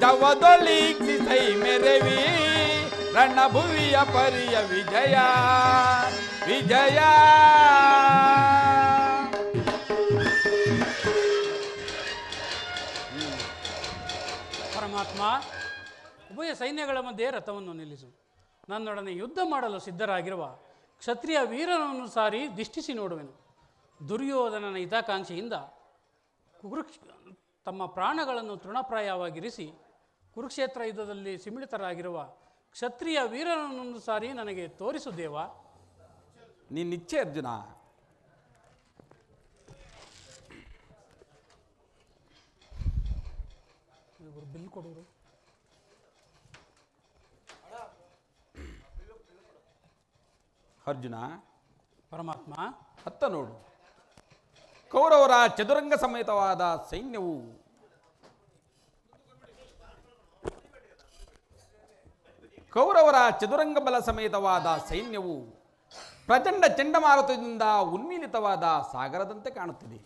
Speaker 3: ಜವದೊಳಿಸೈ ಮೆರವಿ ರಣಭುವಿಯ ಪರಿಯ ವಿಜಯ ವಿಜಯ
Speaker 4: ಪರಮಾತ್ಮ, ಉಭಯ ಸೈನ್ಯಗಳ ಮಧ್ಯೆ ರಥವನ್ನು ನಿಲ್ಲಿಸು. ನನ್ನೊಡನೆ ಯುದ್ಧ ಮಾಡಲು ಸಿದ್ಧರಾಗಿರುವ ಕ್ಷತ್ರಿಯ ವೀರನನ್ನು ಸಾರಿ ದಿಷ್ಟಿಸಿ ನೋಡುವೆನು. ದುರ್ಯೋಧನನ ಹಿತಾಕಾಂಕ್ಷೆಯಿಂದ ತಮ್ಮ ಪ್ರಾಣಗಳನ್ನು ತೃಣಪ್ರಾಯವಾಗಿರಿಸಿ ಕುರುಕ್ಷೇತ್ರ ಯುದ್ಧದಲ್ಲಿ ಸಿಮಿಳಿತರಾಗಿರುವ ಕ್ಷತ್ರಿಯ ವೀರನನ್ನು ಸಾರಿ ನನಗೆ ತೋರಿಸು ದೇವ.
Speaker 3: ನಿನ್ನಿಚ್ಛೆ ಅರ್ಜುನ.
Speaker 4: ಬಿಲ್ ಕೊಡೋರು.
Speaker 3: ಅರ್ಜುನ,
Speaker 4: ಪರಮಾತ್ಮ,
Speaker 3: ಅತ್ತ ನೋಡು. ಕೌರವರ ಚದುರಂಗ ಸಮೇತವಾದ ಸೈನ್ಯವು ಕೌರವರ ಚದುರಂಗ ಬಲ ಸಮೇತವಾದ ಸೈನ್ಯವು ಪ್ರಚಂಡ ಚಂಡಮಾರುತದಿಂದ ಉನ್ಮೀಲಿತವಾದ ಸಾಗರದಂತೆ ಕಾಣುತ್ತಿದೆ.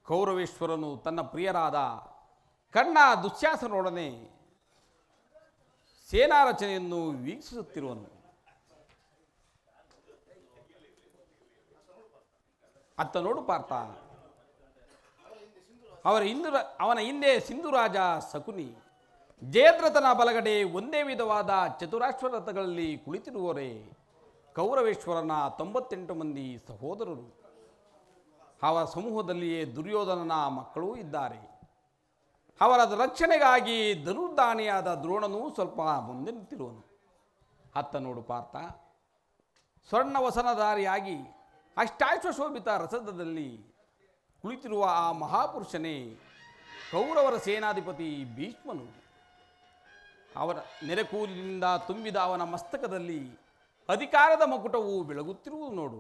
Speaker 3: ಕೌರವೇಶ್ವರನು ತನ್ನ ಪ್ರಿಯರಾದ ಕರ್ಣ ದುಶ್ಯಾಸನೊಡನೆ ಸೇನಾ ರಚನೆಯನ್ನು ವೀಕ್ಷಿಸುತ್ತಿರುವನು. ಅತ್ತ ನೋಡು ಪಾರ್ಥ. ಅವನ ಹಿಂದೆ ಸಿಂಧುರಾಜ ಶಕುನಿ, ಜಯದ್ರಥನ ಬಲಗಡೆ ಒಂದೇ ವಿಧವಾದ ಚತುರಾಶ್ವರಥಗಳಲ್ಲಿ ಕುಳಿತಿರುವವರೇ ಕೌರವೇಶ್ವರನ 98 ಮಂದಿ ಸಹೋದರರು. ಅವರ ಸಮೂಹದಲ್ಲಿಯೇ ದುರ್ಯೋಧನನ ಮಕ್ಕಳೂ ಇದ್ದಾರೆ. ಅವರ ರಕ್ಷಣೆಗಾಗಿ ಧನುರ್ಧಾನಿಯಾದ ದ್ರೋಣನು ಸ್ವಲ್ಪ ಮುಂದೆ ನಿಂತಿರುವನು. ಅತ್ತ ನೋಡು ಪಾರ್ಥ. ಸ್ವರ್ಣವಸನಧಾರಿಯಾಗಿ ಅಷ್ಟಾಶ್ವಶೋಭಿತ ರಸದಲ್ಲಿ ಕುಳಿತಿರುವ ಆ ಮಹಾಪುರುಷನೇ ಕೌರವರ ಸೇನಾಧಿಪತಿ ಭೀಷ್ಮನು. ಅವರ ನೆರೆಕೂಲಿನಿಂದ ತುಂಬಿದ ಅವನ ಮಸ್ತಕದಲ್ಲಿ ಅಧಿಕಾರದ ಮಕುಟವು ಬೆಳಗುತ್ತಿರುವುದು ನೋಡು.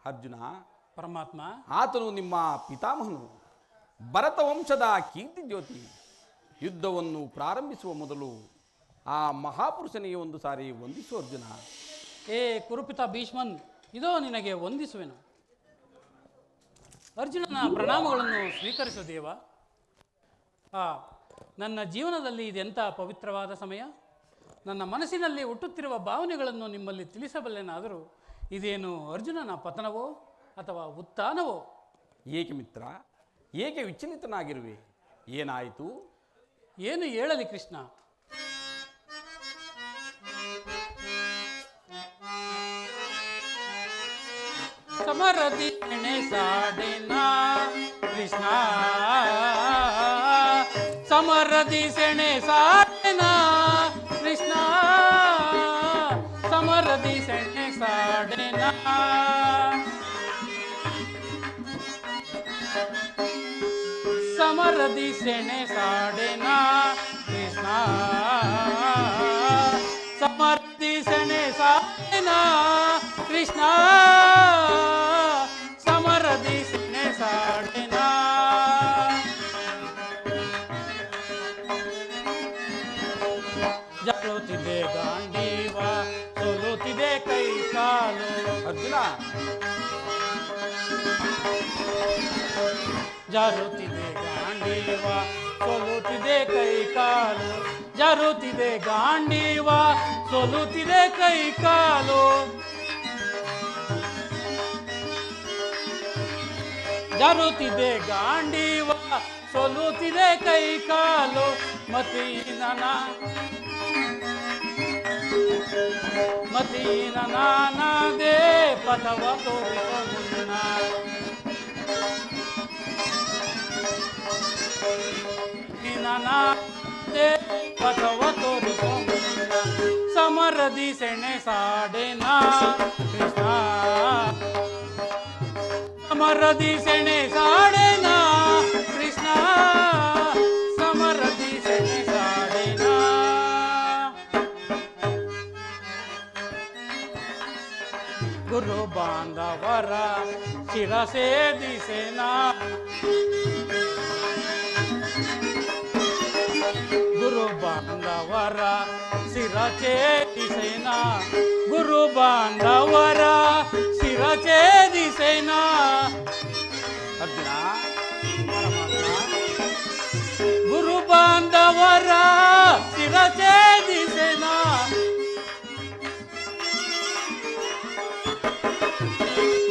Speaker 3: ಅರ್ಜುನ,
Speaker 4: ಪರಮಾತ್ಮ,
Speaker 3: ಆತನು ನಿಮ್ಮ ಪಿತಾಮಹನು, ಭರತ ವಂಶದ ಕೀರ್ತಿ ಜ್ಯೋತಿ. ಯುದ್ಧವನ್ನು ಪ್ರಾರಂಭಿಸುವ ಮೊದಲು ಆ ಮಹಾಪುರುಷನಿಗೆ ಒಂದು ಸಾರಿ ವಂದಿಸು ಅರ್ಜುನ.
Speaker 4: ಏ ಕುರುಪಿತ ಭೀಷ್ಮನ್, ಇದೋ ನಿನಗೆ ವಂದಿಸುವೆನು. ಅರ್ಜುನನ ಪ್ರಣಾಮಗಳನ್ನು ಸ್ವೀಕರಿಸು ದೇವ. ನನ್ನ ಜೀವನದಲ್ಲಿ ಇದೆಂಥ ಪವಿತ್ರವಾದ ಸಮಯ. ನನ್ನ ಮನಸ್ಸಿನಲ್ಲಿ ಹುಟ್ಟುತ್ತಿರುವ ಭಾವನೆಗಳನ್ನು ನಿಮ್ಮಲ್ಲಿ ತಿಳಿಸಬಲ್ಲೆನಾದರೂ ಇದೇನು ಅರ್ಜುನನ ಪತನವೋ ಅಥವಾ ಉತ್ಥಾನವೋ?
Speaker 3: ಏಕೆ ಮಿತ್ರ, ಏಕೆ ವಿಚಲಿತನಾಗಿರುವೆ? ಏನಾಯಿತು?
Speaker 4: ಏನು ಹೇಳಲಿ ಕೃಷ್ಣ? ಸಮರದಿ ಸಾಡಿನ ಕೃಷ್ಣ, ಸಮರದಿ ಸೆಣೆ ಸಾಡಿನ ಕೃಷ್ಣ, ಸಮರ ಸಮರದಿ ಸೆಣೆ ಸಾಡೆನ ಸಮರದಿ ಸೆಣೆ ಸಾಡೆನ ಕೃಷ್ಣ ಸಮರದಿ ಸೆಣೆ ಸಾಡೆನ ಕೃಷ್ಣ ಸಮರದಿ ಸೆಣೆ ಸಾಡೆನ ಜಾರುತ್ತಿದೆ ಗಾಂಡೀವ ಸೋಲುತ್ತಿದೆ ಕೈ ಕಾಲು
Speaker 3: ಅರ್ಜುನ
Speaker 4: ಜಾರುತ್ತಿದೆ ಗಾಂಡೀವ ಸೋಲುತ್ತಿದೆ ಕೈ ಕಾಲು ಜಾರುತ್ತಿದೆ ಗಾಂಡೀವ ಸೋಲುತ್ತಿದೆ ಕೈ ಕಾಲು ಜಾರುತ್ತಿದೆ ಗಾಂಡೀವ ಸೋಲುತ್ತಿದೆ ಕೈ ಕಾಲು ಮತೀನ ನಾನದೇ ಪಥವ ತೋರಿಸೋ ಮುನ್ನ ನಾನದೇ ಪಥವ ತೋರಿಸೋ ಮುನ್ನ ಸಮರದಿ ಸೆಣೆ ಸಾಡೆನ ಕೃಷ್ಣ ಸಮರದಿ ಸೆಣೆ ಸಾಡೆನ ಕೃಷ್ಣ ಸಮರದಿ ಸೆಣೆ ಸಾಡೆನ ಗುರು ಬಾಂಧವರ ಶಿರಸೇದಿಸೆನ ಗುರು ಬಾಂಧವರ ಶಿರಛೇದಿಸೆನ ಗುರು ಬಾಂಧವರ ಶಿರಛೇದಿಸೆನ
Speaker 3: ಅರ್ಜುನ
Speaker 4: ಗುರು ಬಾಂಧವರ ಶಿರಛೇದಿಸೆನ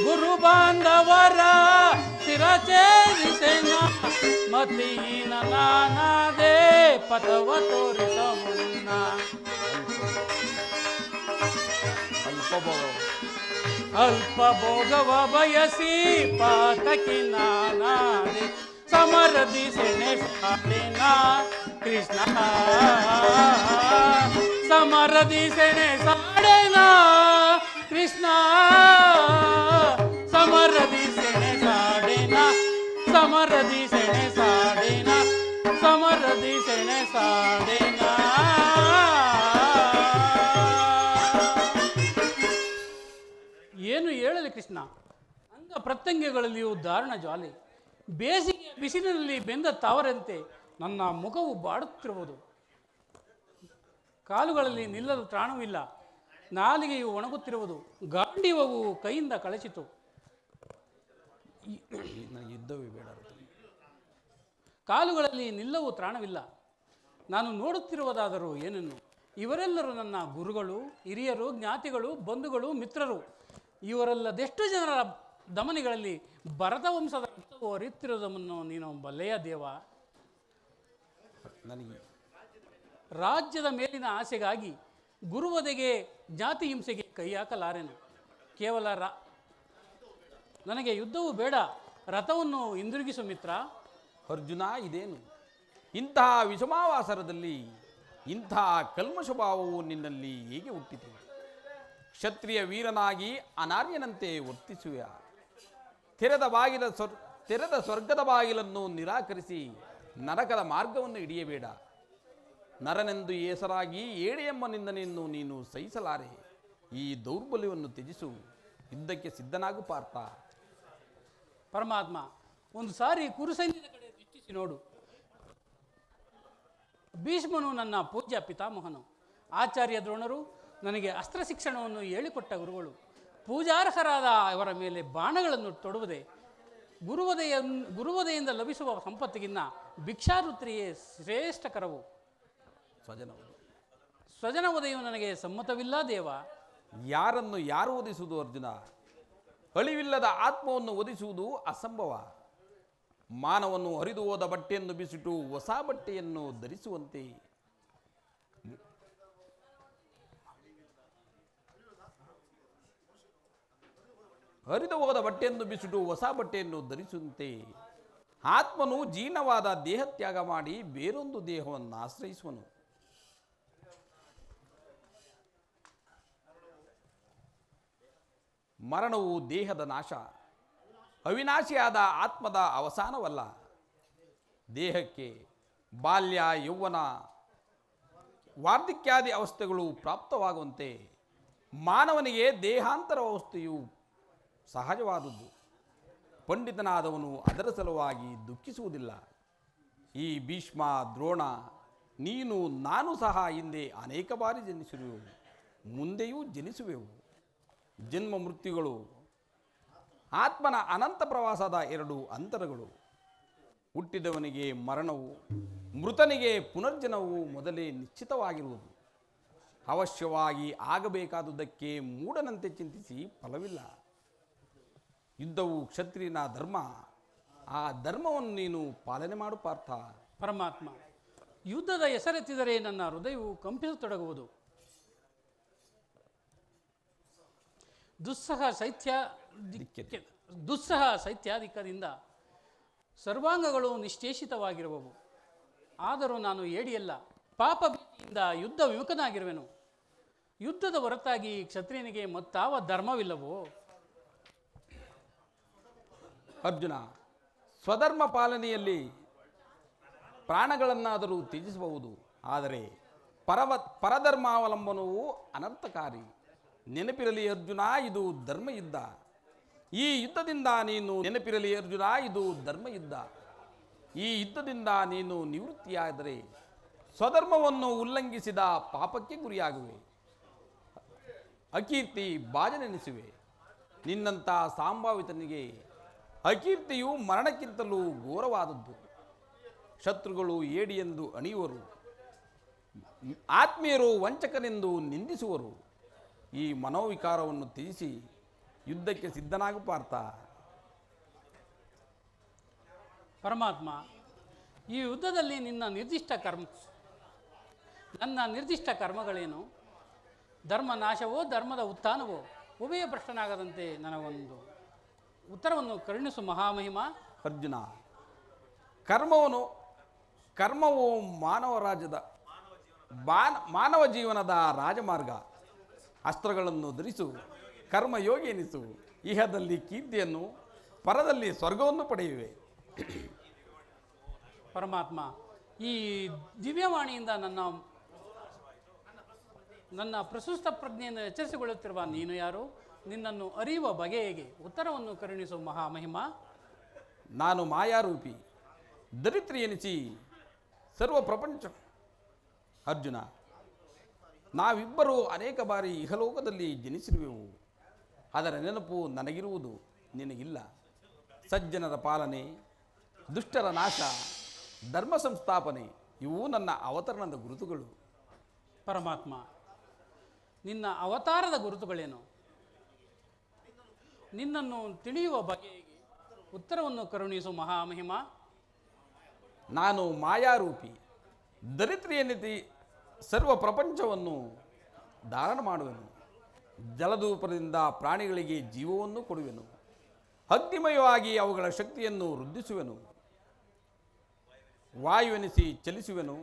Speaker 4: ಗುರು ಬಾಂಧವರ ಶಿರಛೇದಿಸೆನ ಮತೀನ ನಾನದೇ ಪಥವ ತೋರಿಸ ಮುನ್ನ ಅಲ್ಪ ಭೋಗವ ಬಯಸಿ ಪಾತಕಿ ನಾನಾದೆ ಸಮರದಿ ಸೆಣೆ ಸಾಡೆನ ಕೃಷ್ಣ ಸಮರದಿ ಸೆಣೆ ಸಾಡೆನ ಕೃಷ್ಣ ಸಮರದಿ ಸೆಣೆ ಸಾಡೆನ ಸಮರದಿ ಸೆಣೆ ಸಾಡೆನ ಸಮರದಿ ಸೆಣೆ ಸಾಡೆನ ಏನು ಹೇಳಲಿ ಕೃಷ್ಣ ಅಂಗ ಪ್ರತ್ಯಂಗಗಳಲ್ಲಿಯೂ ದಾರುಣ ಜ್ವಾಲೆ ಬೇಸಿಗೆ ಬಿಸಿಲಿನಲ್ಲಿ ಬೆಂದ ತಾವರಂತೆ ನನ್ನ ಮುಖವು ಬಾಡುತ್ತಿರುವುದು ಕಾಲುಗಳಲ್ಲಿ ನಿಲ್ಲಲು ತ್ರಾಣವಿಲ್ಲ ನಾಲಿಗೆಯು ಒಣಗುತ್ತಿರುವುದು ಗಾಂಡೀವವು ಕೈಯಿಂದ ಕಳಚಿತು
Speaker 3: ನನಗೆ ಯುದ್ಧವೇ ಬೇಡ
Speaker 4: ಕಾಲುಗಳಲ್ಲಿ ನಿಲ್ಲವು ತ್ರಾಣವಿಲ್ಲ ನಾನು ನೋಡುತ್ತಿರುವುದಾದರೂ ಏನನ್ನು ಇವರೆಲ್ಲರೂ ನನ್ನ ಗುರುಗಳು ಹಿರಿಯರು ಜ್ಞಾತಿಗಳು ಬಂಧುಗಳು ಮಿತ್ರರು ಇವರೆಲ್ಲದೆಷ್ಟು ಜನರ ದಮನಿಗಳಲ್ಲಿ ಭರತ ವಂಶದ ರಕ್ತವು ಹರಿಯುತ್ತಿರುವುದನ್ನು ನೀನು ಬಲ್ಲೆಯ ದೇವ
Speaker 3: ನನಗೆ
Speaker 4: ರಾಜ್ಯದ ಮೇಲಿನ ಆಸೆಗಾಗಿ ಗುರುವದೆಗೆ ಜಾತಿ ಹಿಂಸೆಗೆ ಕೈ ಹಾಕಲಾರೆನು ಕೇವಲ ನನಗೆ ಯುದ್ಧವು ಬೇಡ ರಥವನ್ನು ಹಿಂದಿರುಗಿಸು ಮಿತ್ರ
Speaker 3: ಅರ್ಜುನ ಇದೇನು ಇಂತಹ ವಿಷಮಾವಾಸರದಲ್ಲಿ ಇಂತಹ ಕಲ್ಮಶ ಭಾವವು ನಿನ್ನಲ್ಲಿ ಹೇಗೆ ಹುಟ್ಟಿತು ಕ್ಷತ್ರಿಯ ವೀರನಾಗಿ ಅನಾರ್ಯನಂತೆ ವರ್ತಿಸುವ ತೆರೆದ ಸ್ವರ್ಗದ ಬಾಗಿಲನ್ನು ನಿರಾಕರಿಸಿ ನರಕದ ಮಾರ್ಗವನ್ನು ಹಿಡಿಯಬೇಡ ನರನೆಂದು ಹೆಸರಾಗಿ ಏಳೆಯಮ್ಮ ನಿಂದನೆಯನ್ನು ನೀನು ಸಹಿಸಲಾರೆ ಈ ದೌರ್ಬಲ್ಯವನ್ನು ತ್ಯಜಿಸು ಯುದ್ಧಕ್ಕೆ ಸಿದ್ಧನಾಗು ಪಾರ್ಥ
Speaker 4: ಪರಮಾತ್ಮ ಒಂದು ಸಾರಿ ಕುರುಸೈನ್ಯದ ಕಡೆ ದೃಷ್ಟಿಸಿ ನೋಡು ಭೀಷ್ಮನು ನನ್ನ ಪೂಜ್ಯ ಪಿತಾಮಹನು ಆಚಾರ್ಯ ದ್ರೋಣರು ನನಗೆ ಅಸ್ತ್ರ ಶಿಕ್ಷಣವನ್ನು ಹೇಳಿಕೊಟ್ಟ ಗುರುಗಳು ಪೂಜಾರ್ಹರಾದ ಅವರ ಮೇಲೆ ಬಾಣಗಳನ್ನು ತೊಡುವುದೇ ಗುರುವದೆಯಿಂದ ಲಭಿಸುವ ಸಂಪತ್ತಿಗಿನ್ನ ಭಿಕ್ಷಾವೃತ್ತಿಯೇ ಶ್ರೇಷ್ಠಕರವು ಸ್ವಜನ ವಧೆಯು ನನಗೆ ಸಮ್ಮತವಿಲ್ಲ ದೇವ
Speaker 3: ಯಾರನ್ನು ಯಾರು ಒದಿಸುವುದು ಅರ್ಜುನ ಅಳಿವಿಲ್ಲದ ಆತ್ಮವನ್ನು ಒದಿಸುವುದು ಅಸಂಭವ ಮಾನವನ್ನು ಹರಿದು ಹೋದ ಬಟ್ಟೆಯನ್ನು ಬಿಸಿಟ್ಟು ಹೊಸ ಬಟ್ಟೆಯನ್ನು ಧರಿಸುವಂತೆ ಹರಿದು ಹೋದ ಬಟ್ಟೆಯನ್ನು ಬಿಸಿಟ್ಟು ಹೊಸ ಬಟ್ಟೆಯನ್ನು ಧರಿಸುವಂತೆ ಆತ್ಮನು ಜೀರ್ಣವಾದ ದೇಹತ್ಯಾಗ ಮಾಡಿ ಬೇರೊಂದು ದೇಹವನ್ನು ಆಶ್ರಯಿಸುವನು ಮರಣವು ದೇಹದ ನಾಶ, ಅವಿನಾಶಿಯಾದ ಆತ್ಮದ ಅವಸಾನವಲ್ಲ. ದೇಹಕ್ಕೆ ಬಾಲ್ಯ, ಯೌವನ, ವಾರ್ಧಕ್ಯಾದಿ ಅವಸ್ಥೆಗಳು ಪ್ರಾಪ್ತವಾಗುವಂತೆ ಮಾನವನಿಗೆ ದೇಹಾಂತರ ಅವಸ್ಥೆಯು ಸಹಜವಾದದ್ದು. ಪಂಡಿತನಾದವನು ಅದರ ಸಲುವಾಗಿ ದುಃಖಿಸುವುದಿಲ್ಲ. ಈ ಭೀಷ್ಮ, ದ್ರೋಣ, ನೀನು, ನಾನು ಸಹ ಹಿಂದೆ ಅನೇಕ ಬಾರಿ ಜನಿಸಿರುವೆವು, ಮುಂದೆಯೂ ಜನಿಸುವೆವು. ಜನ್ಮ ಮೃತ್ಯುಗಳು ಆತ್ಮನ ಅನಂತ ಪ್ರವಾಸದ ಎರಡು ಅಂತರಗಳು. ಹುಟ್ಟಿದವನಿಗೆ ಮರಣವು, ಮೃತನಿಗೆ ಪುನರ್ಜನವು ಮೊದಲೇ ನಿಶ್ಚಿತವಾಗಿರುವುದು. ಅವಶ್ಯವಾಗಿ ಆಗಬೇಕಾದುದಕ್ಕೆ ಮೂಢನಂತೆ ಚಿಂತಿಸಿ ಫಲವಿಲ್ಲ. ಯುದ್ಧವು ಕ್ಷತ್ರಿಯನ ಧರ್ಮ. ಆ ಧರ್ಮವನ್ನು ನೀನು ಪಾಲನೆ ಮಾಡು ಪಾರ್ಥ.
Speaker 4: ಪರಮಾತ್ಮ, ಯುದ್ಧದ ಹೆಸರೆತ್ತಿದರೆ ನನ್ನ ಹೃದಯವು ಕಂಪಿಸತೊಡಗುವುದು. ದುಸ್ಸಹ ಶೈತ್ಯಾಧಿಕದಿಂದ ಸರ್ವಾಂಗಗಳು ನಿಶ್ಚೇಷಿತವಾಗಿರುವವು. ಆದರೂ ನಾನು ಏಡಿಯಲ್ಲ, ಪಾಪ ಭೀತಿಯಿಂದ ಯುದ್ಧ ವಿಮುಖನಾಗಿರುವೆನು. ಯುದ್ಧದ ಹೊರತಾಗಿ ಕ್ಷತ್ರಿಯನಿಗೆ ಮತ್ತಾವ ಧರ್ಮವಿಲ್ಲವೋ?
Speaker 3: ಅರ್ಜುನ, ಸ್ವಧರ್ಮ ಪಾಲನೆಯಲ್ಲಿ ಪ್ರಾಣಗಳನ್ನಾದರೂ ತ್ಯಜಿಸಬಹುದು, ಆದರೆ ಪರಧರ್ಮಾವಲಂಬನವು ಅನರ್ಥಕಾರಿ. ನೆನಪಿರಲಿ ಅರ್ಜುನ, ಇದು ಧರ್ಮಯುದ್ಧ. ಈ ಯುದ್ಧದಿಂದ ನೀನು ನೆನಪಿರಲಿ ಅರ್ಜುನ, ಇದು ಧರ್ಮಯುದ್ಧ. ಈ ಯುದ್ಧದಿಂದ ನೀನು ನಿವೃತ್ತಿಯಾದರೆ ಸ್ವಧರ್ಮವನ್ನು ಉಲ್ಲಂಘಿಸಿದ ಪಾಪಕ್ಕೆ ಗುರಿಯಾಗುವೆ, ಅಕೀರ್ತಿ ಬಾಜನೆನಿಸುವೆ. ನಿನ್ನಂಥ ಸಂಭಾವಿತನಿಗೆ ಅಕೀರ್ತಿಯು ಮರಣಕ್ಕಿಂತಲೂ ಘೋರವಾದದ್ದು. ಶತ್ರುಗಳು ಏಡಿಯೆಂದು ಅಣಿಯುವರು, ಆತ್ಮೀಯರು ವಂಚಕನೆಂದು ನಿಂದಿಸುವರು. ಈ ಮನೋವಿಕಾರವನ್ನು ತ್ಯಜಿಸಿ ಯುದ್ಧಕ್ಕೆ ಸಿದ್ಧನಾಗು ಪಾರ್ಥ.
Speaker 4: ಪರಮಾತ್ಮ, ಈ ಯುದ್ಧದಲ್ಲಿ ನನ್ನ ನಿರ್ದಿಷ್ಟ ಕರ್ಮಗಳೇನು? ಧರ್ಮ ನಾಶವೋ ಧರ್ಮದ ಉತ್ಥಾನವೋ? ಉಭಯ ಭ್ರಷ್ಟನಾಗದಂತೆ ನನಗೊಂದು ಉತ್ತರವನ್ನು ಕರುಣಿಸು ಮಹಾಮಹಿಮ.
Speaker 3: ಅರ್ಜುನ, ಕರ್ಮವು ಮಾನವ ಜೀವನದ ರಾಜಮಾರ್ಗ. ಅಸ್ತ್ರಗಳನ್ನು ಧರಿಸು, ಕರ್ಮಯೋಗಿ ಎನಿಸು. ಇಹದಲ್ಲಿ ಕೀರ್ತಿಯನ್ನು, ಪರದಲ್ಲಿ ಸ್ವರ್ಗವನ್ನು ಪಡೆಯುವೆ.
Speaker 4: ಪರಮಾತ್ಮ, ಈ ದಿವ್ಯವಾಣಿಯಿಂದ ನನ್ನ ಪ್ರಸುಸ್ತ ಪ್ರಜ್ಞೆಯನ್ನು ಎಚ್ಚರಿಸಿಕೊಳ್ಳುತ್ತಿರುವ ನೀನು ಯಾರು? ನಿನ್ನನ್ನು ಅರಿಯುವ ಬಗೆ ಹೇಗೆ? ಉತ್ತರವನ್ನು ಕರುಣಿಸು ಮಹಾಮಹಿಮ.
Speaker 3: ನಾನು ಮಾಯಾರೂಪಿ, ದರಿದ್ರಿ ಎನಿಸಿ ಸರ್ವ ಪ್ರಪಂಚ. ಅರ್ಜುನ, ನಾವಿಬ್ಬರೂ ಅನೇಕ ಬಾರಿ ಇಹಲೋಕದಲ್ಲಿ ಜನಿಸಿರುವೆವು. ಅದರ ನೆನಪು ನನಗಿರುವುದು, ನಿನಗಿಲ್ಲ. ಸಜ್ಜನರ ಪಾಲನೆ, ದುಷ್ಟರ ನಾಶ, ಧರ್ಮ ಸಂಸ್ಥಾಪನೆ ಇವು ನನ್ನ ಅವತರಣದ ಗುರುತುಗಳು.
Speaker 4: ಪರಮಾತ್ಮ, ನಿನ್ನ ಅವತಾರದ ಗುರುತುಗಳೇನು? ನಿನ್ನನ್ನು ತಿಳಿಯುವ ಬಗೆ ಹೇಗೆ? ಉತ್ತರವನ್ನು ಕರುಣಿಸು ಮಹಾಮಹಿಮ.
Speaker 3: ನಾನು ಮಾಯಾರೂಪಿ, ದರಿದ್ರಿಯನಿತಿ ಸರ್ವ ಪ್ರಪಂಚವನ್ನು ಧಾರಣ ಮಾಡುವೆನು. ಜಲಧೂಪದಿಂದ ಪ್ರಾಣಿಗಳಿಗೆ ಜೀವವನ್ನು ಕೊಡುವೆನು. ಅಗ್ನಿಮಯವಾಗಿ ಅವುಗಳ ಶಕ್ತಿಯನ್ನು ವೃದ್ಧಿಸುವೆನು. ವಾಯುವೆನಿಸಿ ಚಲಿಸುವೆನು.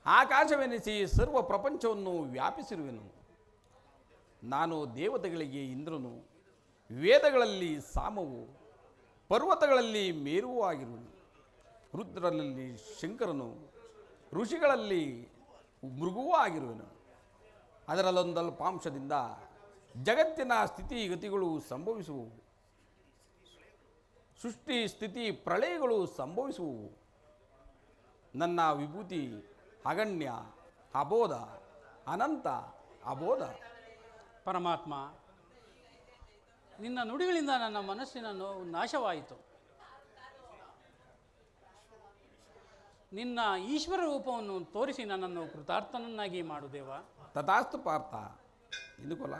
Speaker 3: ಆಕಾಶವೆನಿಸಿ ಸರ್ವ ಪ್ರಪಂಚವನ್ನು ವ್ಯಾಪಿಸಿರುವೆನು. ನಾನು ದೇವತೆಗಳಿಗೆ ಇಂದ್ರನು, ವೇದಗಳಲ್ಲಿ ಸಾಮವು, ಪರ್ವತಗಳಲ್ಲಿ ಮೇರುವೂ ಆಗಿರುವನು. ರುದ್ರರಲ್ಲಿ ಶಂಕರನು, ಋಷಿಗಳಲ್ಲಿ ಮೃಗುವೂ ಆಗಿರುವೆನು. ಅದರಲ್ಲೊಂದಲ್ಪಾಂಶದಿಂದ ಜಗತ್ತಿನ ಸ್ಥಿತಿಗತಿಗಳು ಸಂಭವಿಸುವವು. ಸೃಷ್ಟಿ ಸ್ಥಿತಿ ಪ್ರಳಯಗಳು ಸಂಭವಿಸುವವು. ನನ್ನ ವಿಭೂತಿ ಅಗಣ್ಯ, ಅಬೋಧ, ಅನಂತ, ಅಬೋಧ.
Speaker 4: ಪರಮಾತ್ಮ, ನಿನ್ನ ನುಡಿಗಳಿಂದ ನನ್ನ ಮನಸ್ಸಿನ ನೋವು ನಾಶವಾಯಿತು. ನಿನ್ನ ಈಶ್ವರ ರೂಪವನ್ನು ತೋರಿಸಿ ನನ್ನನ್ನು ಕೃತಾರ್ಥನನ್ನಾಗಿ ಮಾಡುದೇವ.
Speaker 3: ತಥಾಸ್ತು ಪಾರ್ಥ. ಇಂದುಕೊಲ್ಲ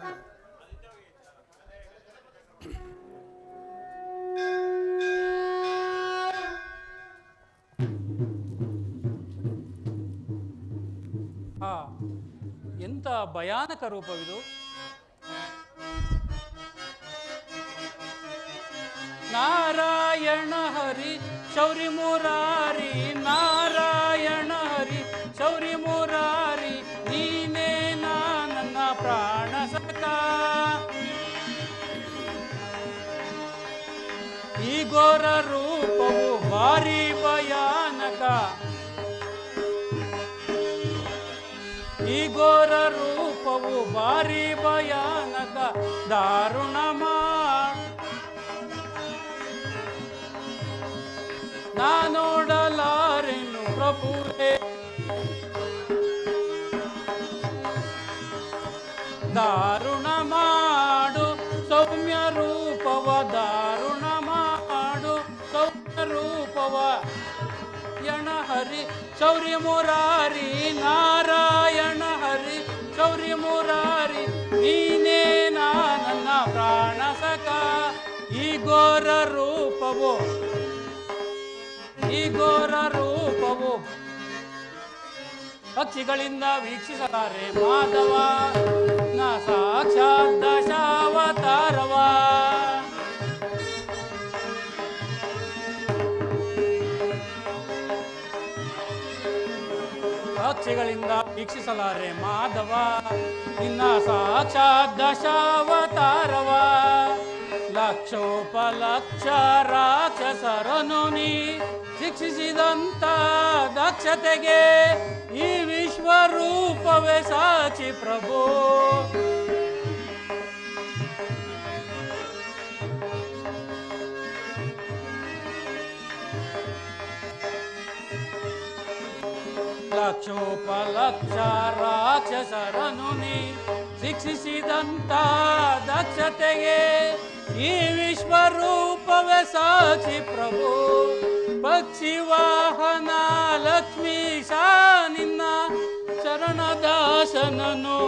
Speaker 4: ಎಂಥ ಭಯಾನಕ ರೂಪವಿದು! ನಾರಾಯಣ ಹರಿ ಶೌರಿ ಮುರಾರಿ, ನಾರಾಯಣ ಹರಿ ಶೌರಿ ಮುರಾರಿ, ನೀನೇ ನನ್ನ ಪ್ರಾಣ ಸಖ. ಈ ಘೋರ ರೂಪವು ಭಾರಿ ಭಯಾನಕ, ಈ ಘೋರ ರೂಪವು ಭಾರಿ ಭಯಾನಕ ದಾರುಣ ನಾ ನೋಡಲಾರೆನು ಪ್ರಭುವೇ, ದಾರುಣ ಮಾಡು ಸೌಮ್ಯ ರೂಪವ, ದಾರುಣ ಮಾಡು ಸೌಮ್ಯ ರೂಪವ, ಯಣ ಹರಿ ಶೌರ್ಯ ಮುರಾರಿ ನಾರಾಯಣ ಹರಿ ಶೌರ್ಯ ಮುರಾರಿ, ನೀನೇ ನನ್ನ ಪ್ರಾಣ ಸಖ. ಈ ಘೋರ ರೂಪವು, ಈ ಘೋರ ರೂಪವು ಪಕ್ಷಿಗಳಿಂದ ವೀಕ್ಷಿಸಲಾರೆ ಮಾಧವ, ನ ಸಾಕ್ಷಾತ್ ದಶಾವತಾರವ. ಪಕ್ಷಿಗಳಿಂದ ವೀಕ್ಷಿಸಲಾರೆ ಮಾಧವ, ನಿನ್ನ ಸಾಕ್ಷಾತ್ ದಶಾವತಾರವ. ಲಕ್ಷೋಪಲಕ್ಷ ರಾಕ್ಷಸರನು ನೀ ಶಿಕ್ಷಿಸಿದಂತ ದಕ್ಷತೆಗೆ ಈ ವಿಶ್ವರೂಪವೇ ಸಾಕ್ಷಿ ಪ್ರಭು. ಲಕ್ಷೋಪಲಕ್ಷ ರಾಕ್ಷಸರನು ನೀ ಶಿಕ್ಷಿಸಿದಂತ ದಕ್ಷತೆಗೆ ಈ ವಿಶ್ವರೂಪವೇ ಸಾಕ್ಷಿ ಪ್ರಭು. ಪಕ್ಷಿ ವಾಹನ ಲಕ್ಷ್ಮೀಶ ನಿನ್ನ ಚರಣದಾಸನನ್ನು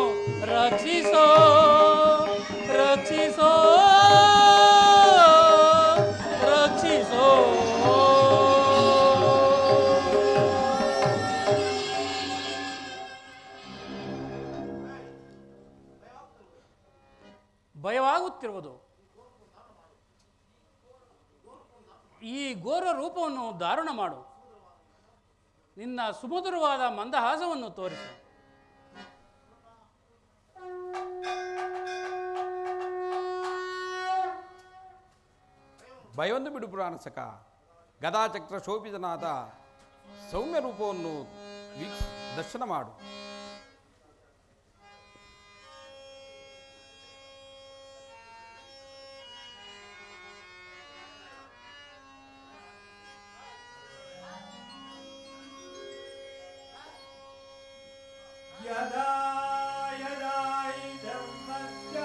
Speaker 4: ರಕ್ಷಿಸೋ, ರಕ್ಷಿಸೋ, ರಕ್ಷಿಸೋ. ಭಯವಾಗುತ್ತಿರುವುದು. ಈ ಘೋರ ರೂಪವನ್ನು ಧಾರಣ ಮಾಡು, ನಿನ್ನ ಸುಮಧುರವಾದ ಮಂದಹಾಸವನ್ನು ತೋರಿಸು.
Speaker 3: ಭಯವನ್ನು ಬಿಡು ಪುರಾಣಸಕ, ಗದಾಚಕ್ರ ಶೋಭಿತನಾದ ಸೌಮ್ಯ ರೂಪವನ್ನು ದರ್ಶನ ಮಾಡು.
Speaker 5: यदा यदा हि धर्मस्य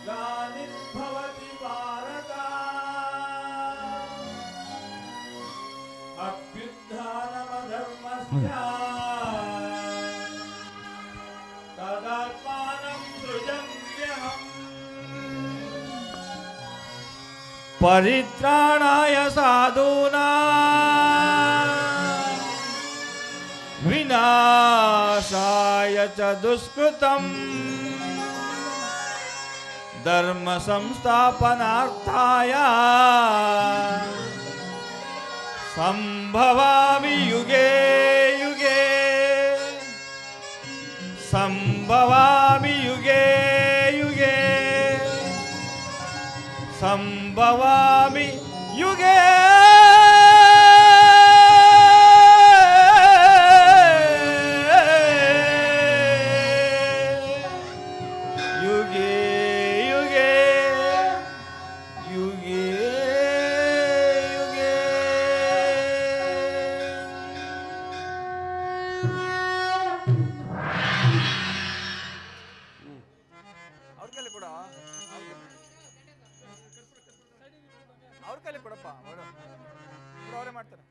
Speaker 5: ग्लानिर्भवति भारत अभ्युत्थानमधर्मस्य तदात्मानं सृजम्यहम् परित्राणाय साधूनां विनाशाय च दुष्कृतम् धर्म संस्थापनार्थाय संभवामि युगे युगे, संभवामि युगे युगे, संभवामि युगे ಅವ್ರ ಕೈಲಿ ಕೊಡಪ್ಪ, ಅವರೇ ಮಾಡ್ತಾರೆ.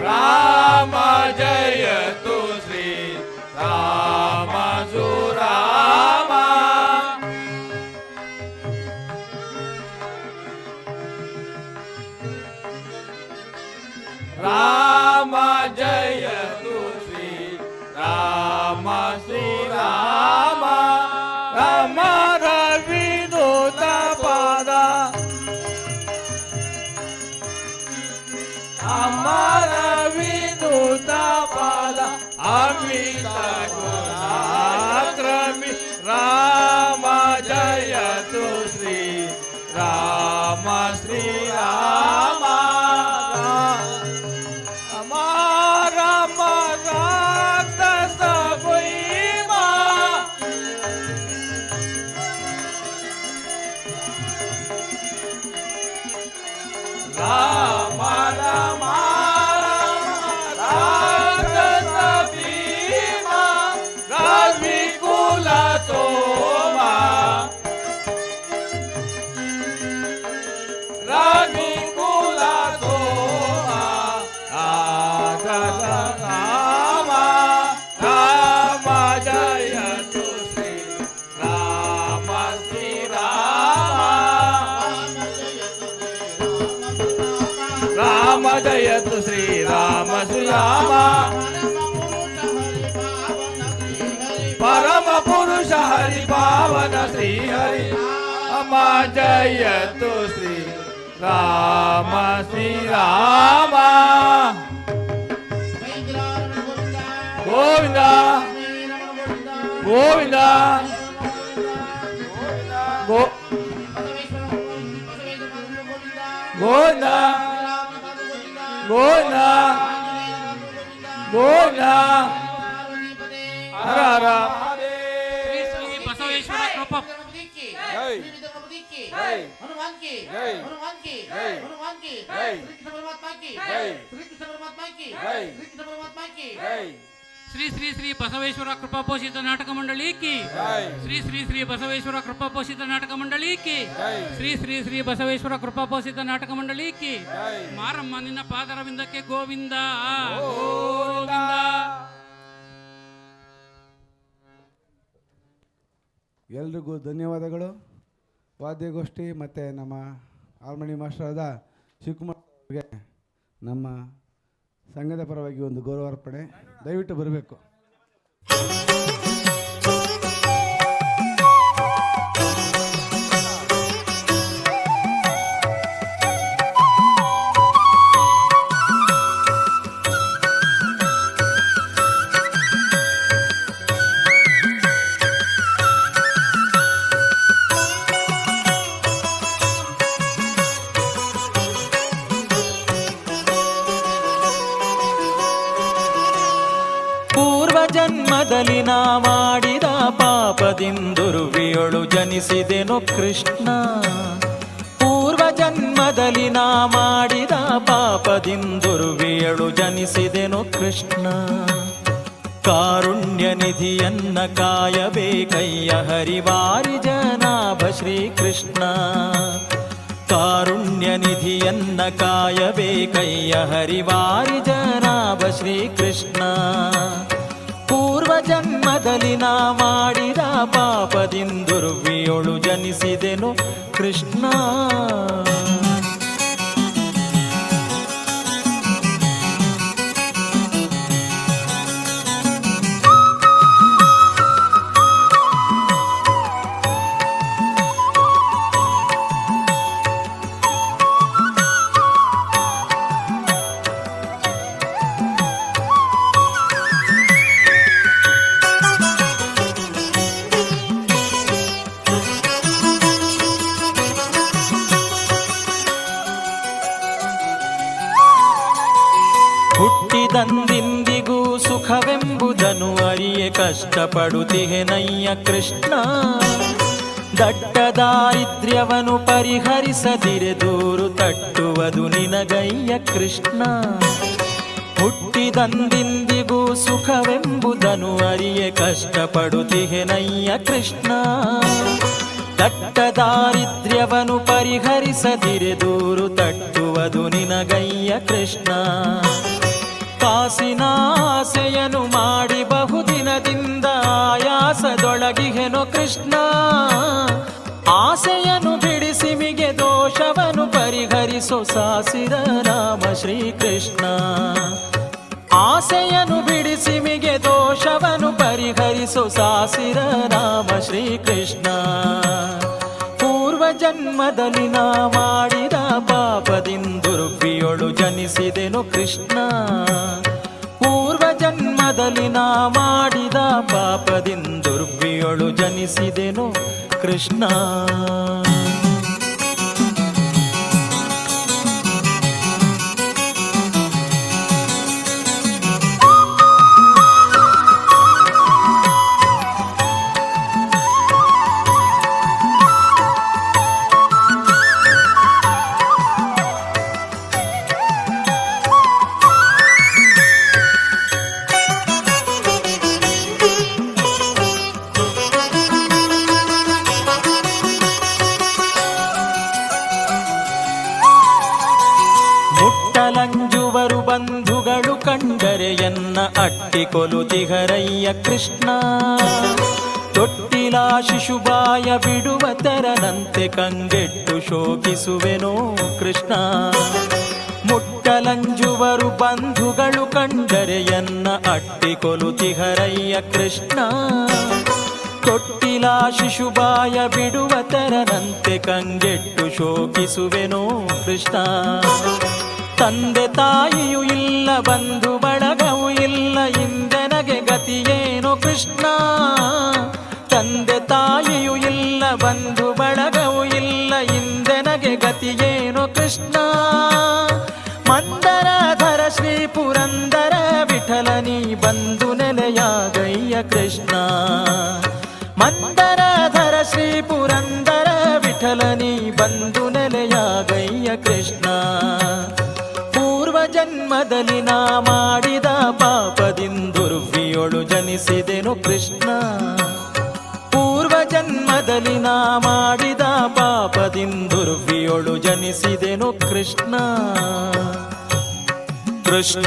Speaker 5: ರಾಮ ಜಯತು ಶ್ರೀ ರಾಮ ಸುರಾಮ, ರಾಮ ಜಯತು ಶ್ರೀ ರಾಮ ಶ್ರೀರಾಮ, ರಾಮರ ವಿನೋದ ಪಾದ ಅಮರ ಅಮೃತ ಫಲ ಅಮಿತ ಗುಣಾಕ್ರಮಿ ರಾಮ ಜಯತು ಶ್ರೀ ರಾಮ ಶ್ರೀ ರಾಮ ರಾಮ ರಾಕ್ಷಸ ಭೀಮ ರಾಮ ರಾಮ ರಾಕ್ಷಸ ಭೀಮ ರವಿಕುಲ ಸೋಮ ರವಿಕುಲ ಸೋಮ ಆಗದ ರಾಮ ರಾಮ ಜಯತು ಶ್ರೀ ರಾಮ ಶ್ರೀ ರಾಮ ರಾಮ ಜಯತು ಶ್ರೀ ರಾಮ ಶ್ರೀ ರಾಮ ಪರಮ ಪುರುಷ ಹರಿ ಪಾವನ ಶ್ರೀ ಹರಿ ರಾಮ ಜಯತು ಶ್ರೀ ರಾಮ ಶ್ರೀ ರಾಮ ಗೋವಿಂದ ಗೋವಿಂದ ಗೋವಿಂದ ಗೋವಿಂದ ಗೋವಿಂದ ಹರ ಹರ
Speaker 4: ಶ್ರೀ ಶ್ರೀ ಬಸವೇಶ್ವರ ಕೃಪಾ
Speaker 3: ಜೈ
Speaker 6: हनुमान की
Speaker 3: जय।
Speaker 6: हनुमान की
Speaker 3: जय।
Speaker 6: हनुमान की
Speaker 3: जय।
Speaker 6: श्री कृष्ण परमात्मा की
Speaker 3: जय।
Speaker 6: श्री कृष्ण परमात्मा की
Speaker 3: जय।
Speaker 6: श्री कृष्ण परमात्मा की
Speaker 3: ಜೈ
Speaker 4: ಶ್ರೀ ಶ್ರೀ ಶ್ರೀ ಬಸವೇಶ್ವರ ಕೃಪಾ ಪೋಷಿತ ನಾಟಕ ಮಂಡಳಿ ಕಿ
Speaker 3: ಜೈ
Speaker 4: ಶ್ರೀ ಶ್ರೀ ಶ್ರೀ ಬಸವೇಶ್ವರ ಕೃಪಾ ಪೋಷಿತ ನಾಟಕ ಮಂಡಳಿ ಕಿ
Speaker 3: ಜೈ
Speaker 4: ಶ್ರೀ ಶ್ರೀ ಶ್ರೀ ಬಸವೇಶ್ವರ ಕೃಪಾ ಪೋಷಿತ ನಾಟಕ ಮಂಡಳಿ ಕಿ
Speaker 3: ಜೈ
Speaker 4: ಮಾರಮ್ಮ ನಿನ್ನ ಪಾದರವಿಂದಕ್ಕೆ ಗೋವಿಂದ ಗೋವಿಂದ.
Speaker 7: ಎಲ್ರಿಗೂ ಧನ್ಯವಾದಗಳು. ವಾದ್ಯಗೋಷ್ಠಿ ಮತ್ತು ನಮ್ಮ ಹಾರ್ಮೋನಿ ಮಾಸ್ಟರಾದ ಶಿವಕುಮಾರ್ ಅವರಿಗೆ ನಮ್ಮ ಸಂಘದ ಪರವಾಗಿ ಒಂದು ಗೌರವಾರ್ಪಣೆ. ದಯವಿಟ್ಟು ಬರಬೇಕು.
Speaker 8: ಜನ್ಮದಲ್ಲಿ ನಾ ಮಾಡಿದ ಪಾಪದಿಂದುರುವಿಯೊಳು ಜನಿಸಿದೆನೋ ಕೃಷ್ಣ. ಪೂರ್ವ ಜನ್ಮದಲ್ಲಿ ನಾ ಮಾಡಿದ ಪಾಪದಿಂದುರುವಿಯೊಳು ಜನಿಸಿದೆನೋ ಕೃಷ್ಣ. ಕಾರುಣ್ಯ ನಿಧಿಯನ್ನ ಕಾಯಬೇಕಯ್ಯ ಹರಿವಾರಿ ಜನಾಭ ಶ್ರೀಕೃಷ್ಣ. ಕಾರುಣ್ಯ ನಿಧಿಯನ್ನ ಕಾಯಬೇಕಯ್ಯ ಹರಿವಾರಿ ಜನಾಭ ಶ್ರೀಕೃಷ್ಣ. ಪೂರ್ವ ಜನ್ಮದಲ್ಲಿ ನಾ ಮಾಡಿದ ಪಾಪದಿಂದುರ್ವಿಯೊಳು ಜನಿಸಿದೆನು ಕೃಷ್ಣ. ಹುಟ್ಟಿದಂದಿಂದಿಗೂ ಸುಖವೆಂಬುದನ್ನು ಅರಿಯೆ ಕಷ್ಟಪಡುತ್ತಿಹೆನಯ್ಯ ಕೃಷ್ಣ. ದಟ್ಟ ದಾರಿದ್ರ್ಯವನ್ನು ಪರಿಹರಿಸದಿರೆ ದೂರು ತಟ್ಟುವುದು ನಿನಗಯ್ಯ ಕೃಷ್ಣ. ಹುಟ್ಟಿದಂದಿಂದಿಗೂ ಸುಖವೆಂಬುದನ್ನು ಅರಿಯೆ ಕಷ್ಟಪಡುತ್ತಿಹೆನಯ್ಯ ಕೃಷ್ಣ. ದಟ್ಟ ದಾರಿದ್ರ್ಯವನ್ನು ಪರಿಹರಿಸದಿರೆ ದೂರು ತಟ್ಟುವುದು ನಿನಗಯ್ಯ ಕೃಷ್ಣ. ಕಾಸಿನ ಆಸೆಯನ್ನು ಮಾಡಿ ಬಹುದಿನದಿಂದ ಆಯಾಸದೊಳಗಿಹೆನೋ ಕೃಷ್ಣ. ಆಸೆಯನ್ನು ಬಿಡಿಸಿ ಮಿಗೆ ದೋಷವನ್ನು ಪರಿಹರಿಸೋ ಸಾಸಿರ ರಾಮ ಶ್ರೀಕೃಷ್ಣ. ಆಸೆಯನ್ನು ಬಿಡಿಸಿ ಮಿಗೆ ದೋಷವನ್ನು ಪರಿಹರಿಸೋ ಸಾಸಿರ ರಾಮ ಶ್ರೀಕೃಷ್ಣ. ಪೂರ್ವ ಜನ್ಮದಲ್ಲಿ ನಾ ಮಾಡಿದ ಪಾಪದಿಂದುರ್ವಿಯೊಳು ಜನಿಸಿದೆನು ಕೃಷ್ಣ. ಜನ್ಮದಲ್ಲಿ ನಾ ಮಾಡಿದ ಪಾಪದಿಂದುರ್ವಿಯೊಳು ಜನಿಸಿದೆನು ಕೃಷ್ಣ. ಮುಟ್ಟಲಂಜುವರು ಬಂಧುಗಳು ಕಂಡರೆ ಎನ್ನ ಅಟ್ಟಿಕೊಲುತಿಹರಯ್ಯ ಕೃಷ್ಣ. ತೊಟ್ಟಿಲ ಶಿಶುಬಾಯ ಬಿಡುವ ತೆರನಂತೆ ಕಂಗೆಟ್ಟು ಶೋಕಿಸುವೆನೋ ಕೃಷ್ಣ. ಮುಟ್ಟಲಂಜುವರು ಬಂಧುಗಳು ಕಂಡರೆ ಎನ್ನ ಅಟ್ಟಿಕೊಲುತಿಹರಯ್ಯ ಕೃಷ್ಣ. ತೊಟ್ಟಿಲ ಶಿಶುಬಾಯ ಬಿಡುವ ತೆರನಂತೆ ಕಂಗೆಟ್ಟು ಶೋಕಿಸುವೆನೋ ಕೃಷ್ಣ. ತಂದೆ ತಾಯಿಯೂ ಇಲ್ಲ, ಬಂಧು ಬಳಗವೂ ಇಲ್ಲ, ಇಂದೆನಗೆ ಗತಿಯೇನೋ ಕೃಷ್ಣ. ತಂದೆ ತಾಯಿಯೂ ಇಲ್ಲ, ಬಂಧು ಬಳಗವೂ ಇಲ್ಲ, ಇಂದೆನಗೆ ಗತಿಯೇನೋ ಕೃಷ್ಣ. ಮಂದರಧರ ಶ್ರೀ ಪುರಂದರ ವಿಠಲನಿ ಬಂಧು ನೆಲೆಯಾಗಯ್ಯ ಕೃಷ್ಣ. ಮಂದರಧರ ಶ್ರೀ ಪುರಂದರ ವಿಠಲನಿ ಬಂಧು ನೆಲೆಯಾಗಯ್ಯ ಕೃಷ್ಣ. ಪೂರ್ವ ಜನ್ಮದಲ್ಲಿ ನಾ ಮಾಡಿದ ಪಾಪದಿಂದುರ್ವಿಯೊಳು ಜನಿಸಿದೆನು ಕೃಷ್ಣ. ಪೂರ್ವ ಜನ್ಮದಲ್ಲಿ ನಾ ಮಾಡಿದ ಪಾಪದಿಂದುರ್ವಿಯೊಳು ಜನಿಸಿದೆನು ಕೃಷ್ಣ. ಕೃಷ್ಣ